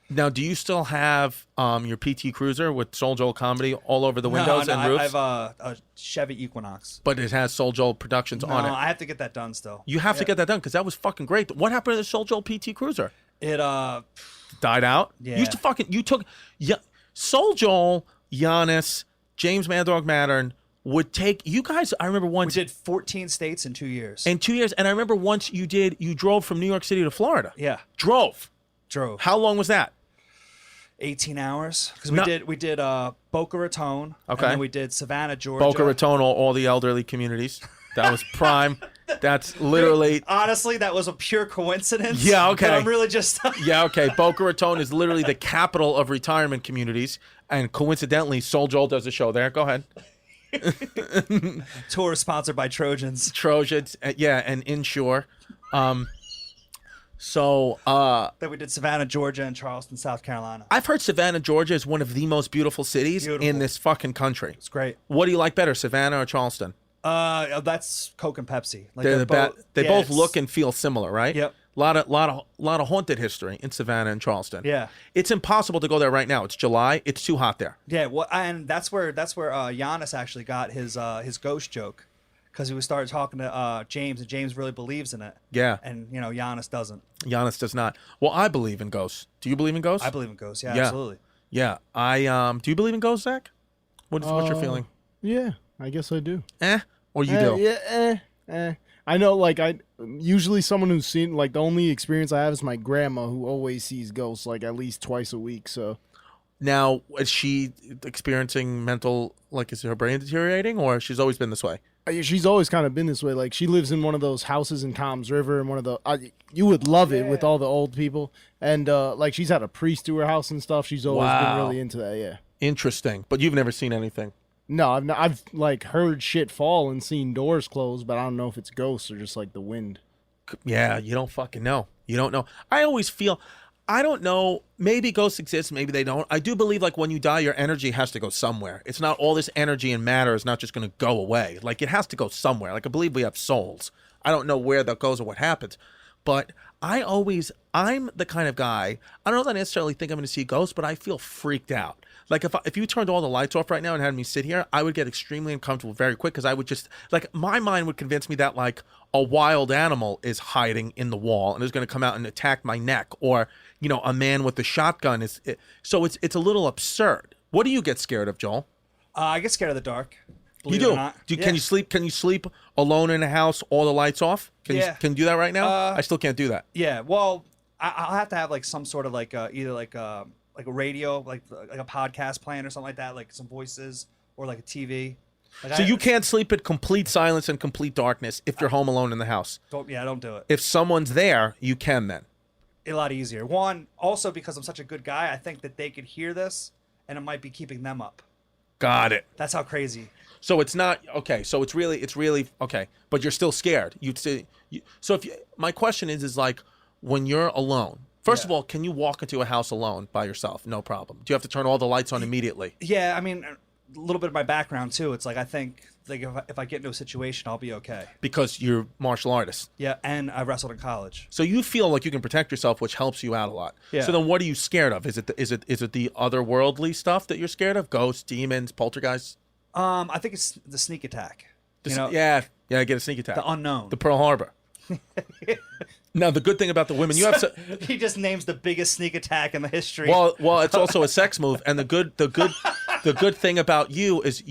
Now, do you still have your PT Cruiser with Soul Joel Comedy all over the windows and roofs? I have a Chevy Equinox. But it has Soul Joel Productions on it. No, I have to get that done still. You have to get that done because that was fucking great. What happened to the Soul Joel PT Cruiser? It Died out? Yeah. You used to Soul Joel, Yannis, James Mad Dog Mattern would take you guys. I remember once we did 14 states in 2 years. In 2 years, and I remember once you drove from New York City to Florida. Yeah. Drove. How long was that? 18 hours. Because we did Boca Raton. Okay. And then we did Savannah, Georgia. Boca Raton, all the elderly communities. That was prime. That's literally. Honestly, that was a pure coincidence. Yeah, okay. But I'm really just. Yeah, okay. Boca Raton is literally the capital of retirement communities. And coincidentally, Soul Joel does a show there. Go ahead. Tour sponsored by Trojans. Yeah, and Inshore. Then we did Savannah, Georgia, and Charleston, South Carolina. I've heard Savannah, Georgia is one of the most beautiful cities in this fucking country. It's great. What do you like better, Savannah or Charleston? That's Coke and Pepsi. Like they both look and feel similar, right? Yep. Lot of haunted history in Savannah and Charleston. Yeah. It's impossible to go there right now. It's July. It's too hot there. Yeah. Well, and that's where Yannis actually got his ghost joke, because he started talking to James, and James really believes in it. Yeah. And Yannis doesn't. Yannis does not. Well, I believe in ghosts. Do you believe in ghosts? I believe in ghosts. Yeah, Yeah. absolutely. Yeah. Do you believe in ghosts, Zach? What's your feeling? Yeah, I guess I do. Or you do? Yeah, I know, like, usually someone who's seen, like, the only experience I have is my grandma, who always sees ghosts, like, at least twice a week, so. Now, is she experiencing mental, like, is her brain deteriorating, or she's always been this way? She's always kind of been this way. Like, she lives in one of those houses in Toms River, and one of the, you would love it with all the old people. And, like, she's had a priest to her house and stuff. She's always been really into that, yeah. Interesting. But you've never seen anything? No, I've like heard shit fall and seen doors close, but I don't know if it's ghosts or just like the wind. Yeah, you don't fucking know. You don't know. I always feel, I don't know, maybe ghosts exist, maybe they don't. I do believe like when you die, your energy has to go somewhere. It's not all this energy and matter is not just going to go away. Like it has to go somewhere. Like I believe we have souls. I don't know where that goes or what happens. But I'm the kind of guy, I don't know that I necessarily think I'm going to see ghosts, but I feel freaked out. Like if you turned all the lights off right now and had me sit here, I would get extremely uncomfortable very quick because I would just, like my mind would convince me that like a wild animal is hiding in the wall and is going to come out and attack my neck, or, a man with a shotgun is. So it's a little absurd. What do you get scared of, Joel? I get scared of the dark. You do? Can you sleep? Can you sleep alone in a house, all the lights off? Can you do that right now? I still can't do that. Yeah. Well, I'll have to have like some sort of like either like a radio, like a podcast playing or something like that, like some voices or like a TV. So you can't sleep in complete silence and complete darkness if you're home alone in the house. Don't do it. If someone's there, you can then. A lot easier. One, also because I'm such a good guy, I think that they could hear this and it might be keeping them up. Got it. That's how crazy. So it's not okay. So it's really okay. But you're still scared. My question is like when you're alone. First of all, can you walk into a house alone by yourself? No problem. Do you have to turn all the lights on immediately? Yeah, I mean, a little bit of my background too. It's like I think like if I get into a situation, I'll be okay. Because you're martial artist. Yeah, and I wrestled in college. So you feel like you can protect yourself, which helps you out a lot. Yeah. So then, what are you scared of? Is it the otherworldly stuff that you're scared of? Ghosts, demons, poltergeists? I think it's the sneak attack. Yeah, get a sneak attack. The unknown. The Pearl Harbor. Now, the good thing about the women, he just names the biggest sneak attack in the history. Well, it's also a sex move, and the good thing about you is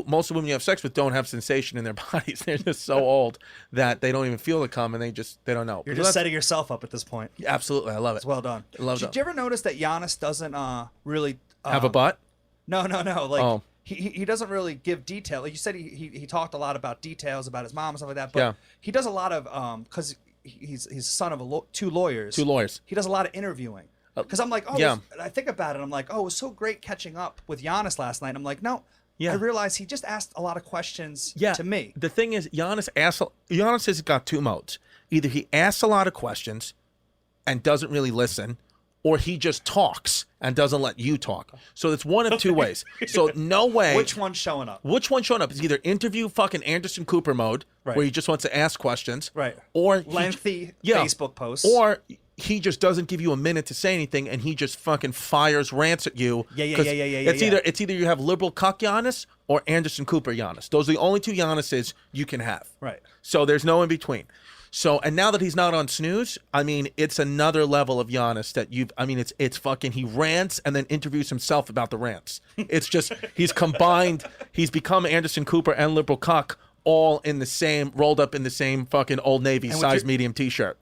most of the women you have sex with don't have sensation in their bodies. They're just so old that they don't even feel the cum, and they don't know. You're just setting yourself up at this point. Absolutely, I love it. It's well done. I love it. Did you ever notice that Yannis doesn't really have a butt? No. Like he doesn't really give detail. Like you said, he talked a lot about details about his mom and stuff like that. But he does a lot of because he's son of two lawyers. Two lawyers. He does a lot of interviewing. Because I'm like, I think about it. I'm like, it was so great catching up with Yannis last night. I'm like, no. Yeah. I realized he just asked a lot of questions to me. The thing is, Yannis has got two modes. Either he asks a lot of questions and doesn't really listen, or he just talks and doesn't let you talk. So it's one of two ways. So no way. Which one's showing up? Which one's showing up is either interview fucking Anderson Cooper mode, Right. where he just wants to ask questions, Right. or Lengthy Facebook posts. or he just doesn't give you a minute to say anything, and he just fucking fires rants at you. Yeah. 'Cause it's either you have liberal cuck Giannis or Anderson Cooper Giannis. Those are the only two Giannis's you can have. Right. So there's no in between. So, and now that he's not on snooze, I mean, it's another level of Giannis that it's fucking, he rants and then interviews himself about the rants. It's just, he's become Anderson Cooper and liberal cuck all in the same, rolled up in the same fucking Old Navy size medium t-shirt.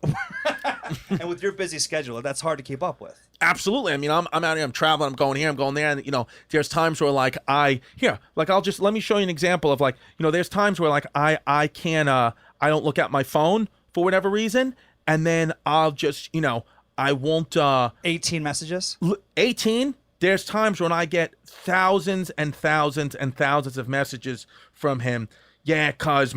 And with your busy schedule, that's hard to keep up with. Absolutely. I mean, I'm out here, I'm traveling, I'm going here, I'm going there. And, there's times where like let me show you an example of like, there's times where like I don't look at my phone for whatever reason. And then I'll just, I won't, 18 messages? 18. There's times when I get thousands and thousands and thousands of messages from him. Yeah, cause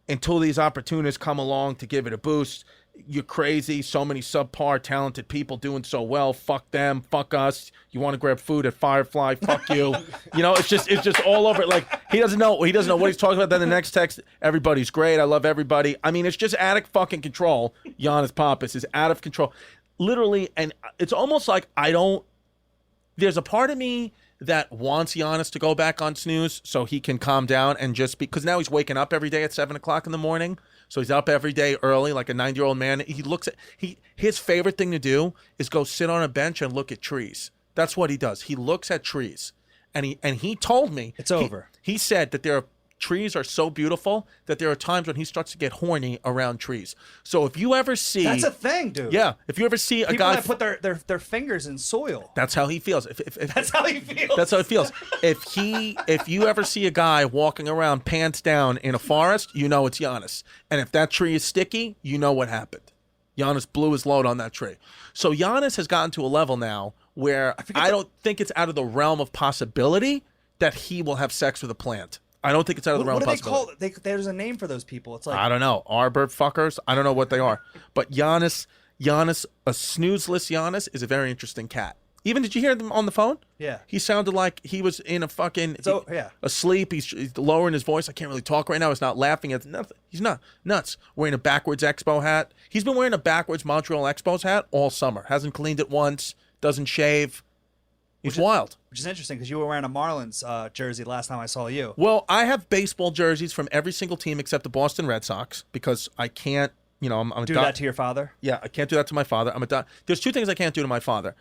until these opportunities come along to give it a boost, you're crazy. So many subpar talented people doing so well. Fuck them. Fuck us. You want to grab food at Firefly? Fuck you. It's just all over. Like he doesn't know what he's talking about. Then the next text, everybody's great. I love everybody. I mean, it's just out of fucking control. Giannis Pappas is out of control, literally. And it's almost like there's a part of me that wants Giannis to go back on snooze so he can calm down and just because now he's waking up every day at 7 o'clock in the morning. So he's up every day early like a 90-year-old man. He looks at his favorite thing to do is go sit on a bench and look at trees. That's what he does. He looks at trees. And he told me it's over. He said that trees are so beautiful that there are times when he starts to get horny around trees. So if you ever see, that's a thing, dude. Yeah, if you ever see people a guy that put their fingers in soil, that's how he feels. That's how he feels. That's how it feels. If you ever see a guy walking around pants down in a forest, you know it's Giannis. And if that tree is sticky, you know what happened. Giannis blew his load on that tree. So Giannis has gotten to a level now where I don't think it's out of the realm of possibility that he will have sex with a plant. I don't think it's out of the realm of possibility. What do they call it? There's a name for those people. It's like I don't know, arbor fuckers. I don't know what they are. But Giannis, a snoozeless Giannis is a very interesting cat. Even did you hear them on the phone? Yeah. He sounded like he was in a fucking asleep. He's lowering his voice. I can't really talk right now. He's not laughing at nothing. He's not nuts. Wearing a backwards Expo hat. He's been wearing a backwards Montreal Expos hat all summer. Hasn't cleaned it once. Doesn't shave. He's wild. Which is interesting because you were wearing a Marlins jersey last time I saw you. Well, I have baseball jerseys from every single team except the Boston Red Sox because I can't, I'm do that to your father? Yeah, I can't do that to my father. There's two things I can't do to my father.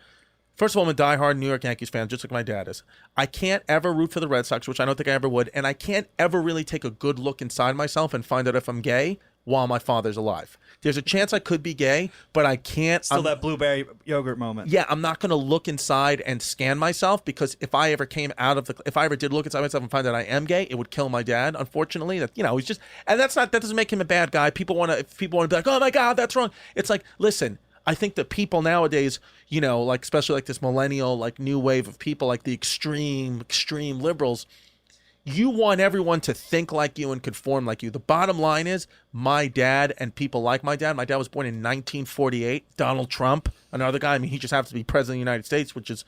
First of all, I'm a diehard New York Yankees fan, just like my dad is. I can't ever root for the Red Sox, which I don't think I ever would, and I can't ever really take a good look inside myself and find out if I'm gay while my father's alive. There's a chance I could be gay, but I can't. Still that blueberry yogurt moment. Yeah, I'm not going to look inside and scan myself because if I ever did look inside myself and find out I am gay, it would kill my dad. Unfortunately, he's just, and that doesn't make him a bad guy. If people want to be like, oh my God, that's wrong. It's like, listen, I think that people nowadays, like especially like this millennial, like new wave of people, like the extreme liberals. You want everyone to think like you and conform like you. The bottom line is my dad and people like my dad was born in 1948. Donald Trump, another guy. I mean, he just happens to be president of the United States, which is,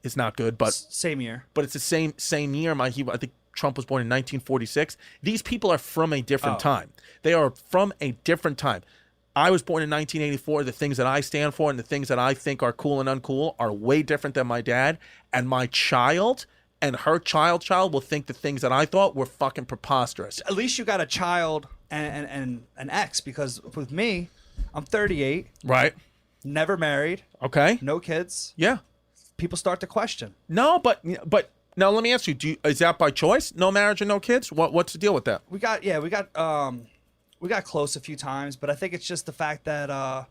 is not good. But same year. But it's the same year. I think Trump was born in 1946. These people are from a different time. They are from a different time. I was born in 1984. The things that I stand for and the things that I think are cool and uncool are way different than my dad. And my child and her child will think the things that I thought were fucking preposterous. At least you got a child and an ex, because with me, I'm 38. Right. Never married. Okay. No kids. Yeah. People start to question. No, but now let me ask you, is that by choice? No marriage and no kids? What's the deal with that? We got close a few times, but I think it's just the fact that I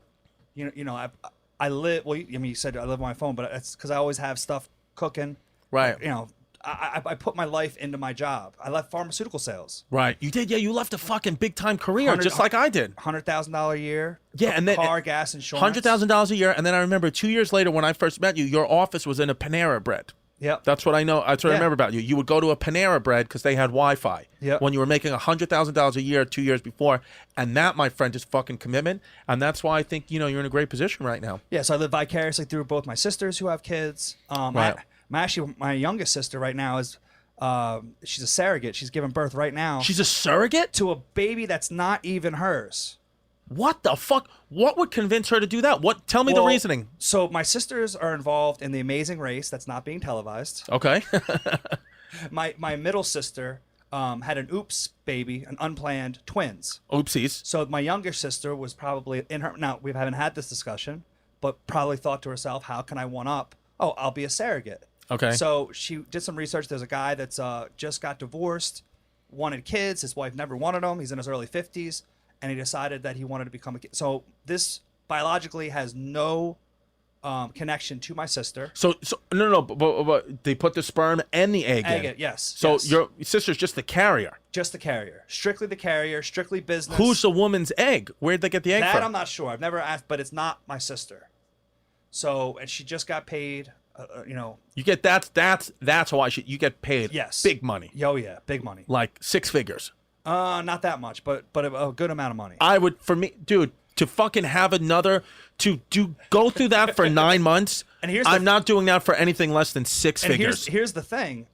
live, well, you said I live on my phone, but it's because I always have stuff cooking. Right. I put my life into my job. I left pharmaceutical sales. Right. You did. Yeah, you left a fucking big time career just like I did. $100,000 a year. Yeah, and then car, gas, insurance. $100,000 a year, and then I remember 2 years later when I first met you, your office was in a Panera Bread. Yep. That's what I know. That's what I remember about you. You would go to a Panera Bread because they had Wi-Fi. Yep. When you were making $100,000 a year 2 years before, and that, my friend, is fucking commitment. And that's why I think you're in a great position right now. Yeah. So I live vicariously through both my sisters who have kids. Right. My youngest sister right now is she's a surrogate. She's giving birth right now. She's a surrogate to a baby that's not even hers. What the fuck? What would convince her to do that? Tell me the reasoning. So my sisters are involved in The Amazing Race that's not being televised. Okay. My middle sister had an oops baby, an unplanned twins. Oopsies. So my younger sister was probably in her. Now we haven't had this discussion, but probably thought to herself, "How can I one up? Oh, I'll be a surrogate." Okay. So she did some research. There's a guy that's just got divorced, wanted kids. His wife never wanted them. He's in his early 50s. And he decided that he wanted to become a kid. So this biologically has no connection to my sister. So no, but they put the sperm and the egg in. Yes. So yes. your sister's just the carrier. Just the carrier. Strictly the carrier, strictly business. Who's the woman's egg? Where'd they get the egg that from? I'm not sure. I've never asked, but it's not my sister. So, and she just got paid, You get that's why you get paid. Yes. Big money. Oh yeah, big money. Like 6 figures. Not that much, but a good amount of money. I would, for me, dude, to fucking have another, go through that for 9 months. And I'm not doing that for anything less than 6 figures. Here's the thing.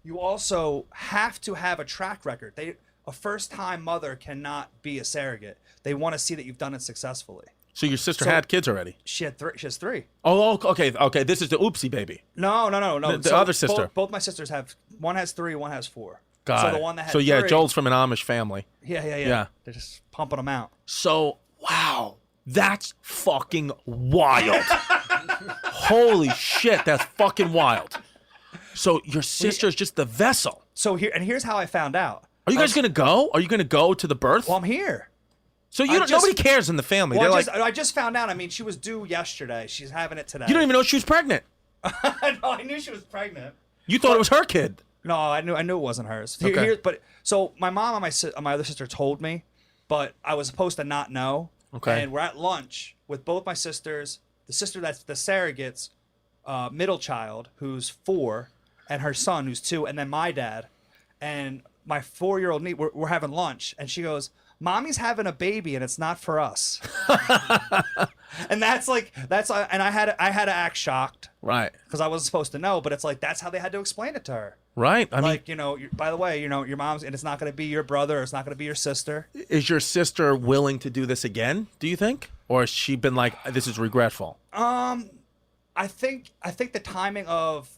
You also have to have a track record. A first-time mother cannot be a surrogate. They want to see that you've done it successfully. So your sister had kids already? She had 3. She has 3. Oh, okay. This is the oopsie baby. No. The other sister. Both my sisters have. One has 3. One has 4. God. So the one that had 3, Joel's from an Amish family. Yeah. They're just pumping them out. So, wow. That's fucking wild. Holy shit, that's fucking wild. So your sister's just the vessel. So here's how I found out. Are you guys gonna go? Are you gonna go to the birth? Well, I'm here. So nobody cares in the family. Well, They're I just found out. I mean, she was due yesterday. She's having it today. You don't even know she was pregnant. No, I knew she was pregnant. You thought it was her kid. No, I knew it wasn't hers. Okay. So my mom and my other sister told me, but I was supposed to not know. Okay. And we're at lunch with both my sisters. The sister that's the surrogate's middle child, who's 4, and her son, who's 2, and then my dad, and my 4-year-old niece. We're having lunch, and she goes, "Mommy's having a baby, and it's not for us." And and I had to act shocked, Right. because I wasn't supposed to know. But it's like that's how they had to explain it to her. Right. I mean, By the way, your mom's, and it's not going to be your brother, or it's not going to be your sister. is your sister willing to do this again, do you think? Or has she been like, this is regretful? I think the timing of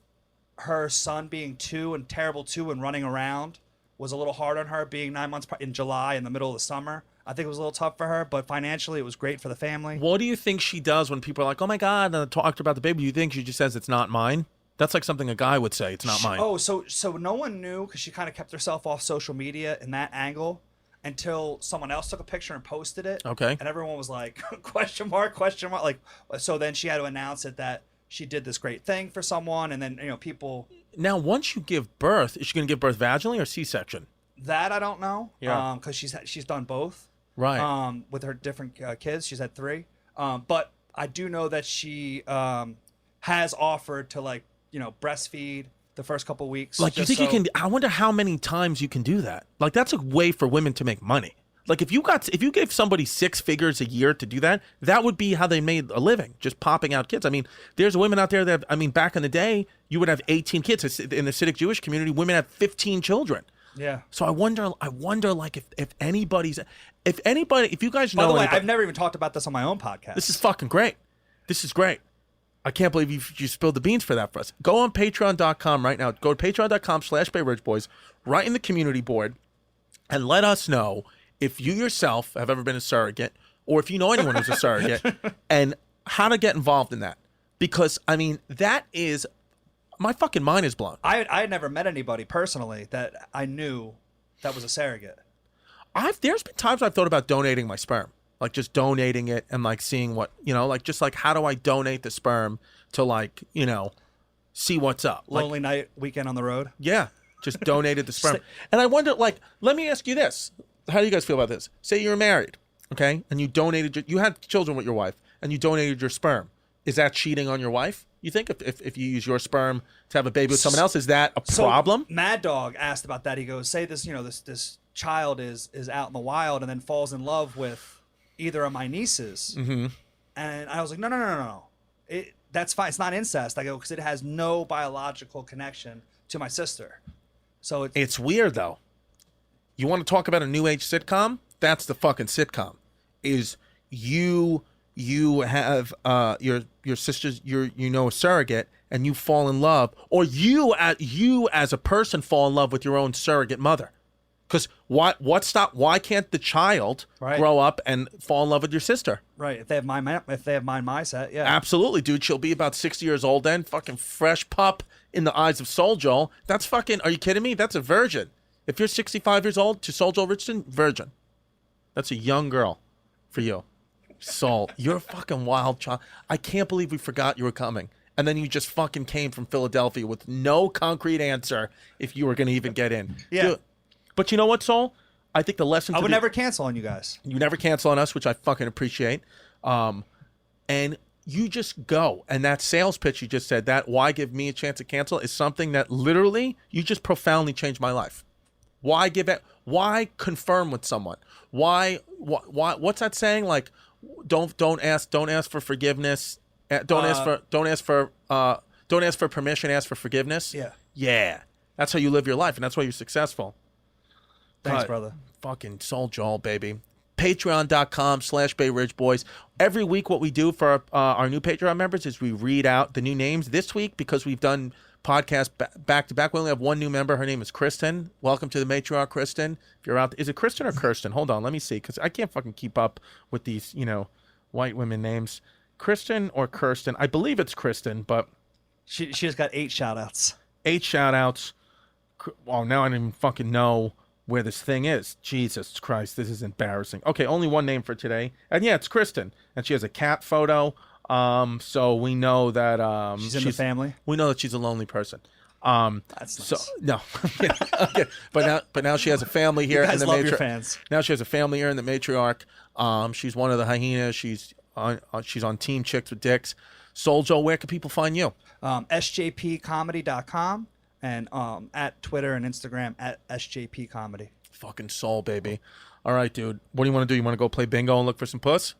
her son being 2 and terrible 2 and running around was a little hard on her, being 9 months in July in the middle of the summer. I think it was a little tough for her, but financially it was great for the family. What do you think she does when people are like, oh my God, and I talked about the baby? Do you think she just says it's not mine? That's like something a guy would say. It's not mine. Oh, so no one knew, because she kind of kept herself off social media in that angle until someone else took a picture and posted it. Okay. And everyone was like, question mark. Like, so then she had to announce it that she did this great thing for someone, and then people. Now, once you give birth, is she going to give birth vaginally or C-section? That I don't know. Yeah. Because she's done both. Right. With her different kids, she's had 3. But I do know that she has offered to breastfeed the first couple weeks. Like, you think you can? I wonder how many times you can do that. Like, that's a way for women to make money. Like, if you gave somebody 6 figures a year to do that, that would be how they made a living, just popping out kids. I mean, there's women out there that, back in the day, you would have 18 kids. In the Hasidic Jewish community, women have 15 children. Yeah. So I wonder, like, if you guys know. By the way, I've never even talked about this on my own podcast. This is fucking great. This is great. I can't believe you spilled the beans for that for us. Go on patreon.com right now. Go to patreon.com/BayRidgeBoys, right in the community board, and let us know if you yourself have ever been a surrogate, or if you know anyone who's a surrogate, and how to get involved in that. Because, that is, my fucking mind is blown. I had never met anybody personally that I knew that was a surrogate. There's been times I've thought about donating my sperm. Like, just donating it and, like, seeing what, how do I donate the sperm to, see what's up. Lonely night, weekend on the road. Yeah, just donated the sperm. And I wonder, let me ask you this. How do you guys feel about this? Say you were married, okay, and you had children with your wife, and you donated your sperm. Is that cheating on your wife? You think if you use your sperm to have a baby with someone else, is that a problem? Mad Dog asked about that. He goes, say this, this child is out in the wild and then falls in love with either of my nieces. Mm-hmm. And I was like, no. That's fine. It's not incest. I go, because it has no biological connection to my sister. So it's weird though. You want to talk about a new age sitcom? That's the fucking sitcom. Is you have your sister's a surrogate and you fall in love, or you as a person fall in love with your own surrogate mother. Because why can't the child grow up and fall in love with your sister? Right. If they have my mindset, yeah. Absolutely, dude. She'll be about 60 years old then, fucking fresh pup in the eyes of Soul Joel. That's fucking, are you kidding me? That's a virgin. If you're 65 years old to Soul Joel Richardson, virgin. That's a young girl for you. Soul, you're a fucking wild child. I can't believe we forgot you were coming. And then you just fucking came from Philadelphia with no concrete answer if you were going to even get in. Yeah. Dude, but you know what, Soul? I think the lesson. I would never cancel on you guys. You never cancel on us, which I fucking appreciate. And you just go. And that sales pitch you just said, that why give me a chance to cancel, is something that literally you just profoundly changed my life. Why give it? Why confirm with someone? Why? What's that saying? Like, don't ask for forgiveness. Don't ask for permission. Ask for forgiveness. Yeah. That's how you live your life, and that's why you're successful. Thanks, brother. Fucking Soul Joel, baby. Patreon.com/Bay Ridge Boys. Every week, what we do for our new Patreon members is we read out the new names. This week, because we've done podcasts back to back, we only have one new member. Her name is Kristen. Welcome to the matriarch, Kristen. If you're out, is it Kristen or Kirsten? Hold on, let me see, because I can't fucking keep up with these, white women names. Kristen or Kirsten? I believe it's Kristen, but she has got 8 shout-outs. 8 shout-outs. Well, now I don't even fucking know where this thing is. Jesus Christ, this is embarrassing. Okay, only one name for today. And yeah, it's Kristen. And she has a cat photo. So we know that she's in the family. We know that she's a lonely person. That's nice. So no. Okay. But now she has a family here. You guys love your fans. Now she has a family here in the matriarch. She's one of the Hyenas. She's on Team Chicks with Dicks. Soul Joel, where can people find you? sjpcomedy.com. And at Twitter and Instagram at SJPComedy. Fucking Soul, baby. All right, dude. What do you want to do? You want to go play bingo and look for some puss?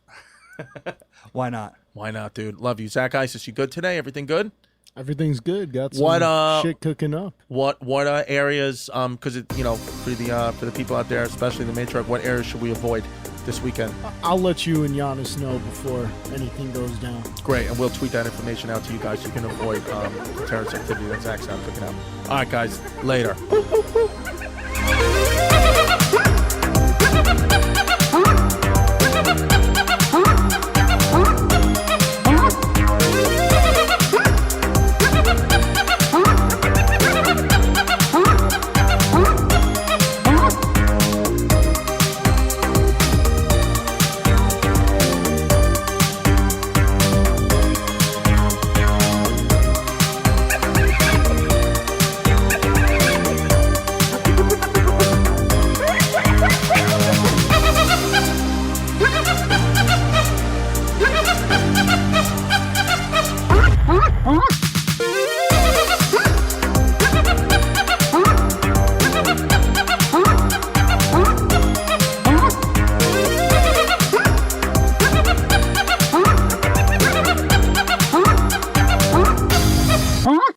Why not? Why not, dude? Love you. Zach Isis, you good today? Everything good? Everything's good. Got some shit cooking up. What areas? Because for the people out there, especially the matriarch, what areas should we avoid this weekend? I'll let you and Yannis know before anything goes down. Great, and we'll tweet that information out to you guys so you can avoid terrorist activity that Zach's out cooking out. All right, guys. Later. Huh?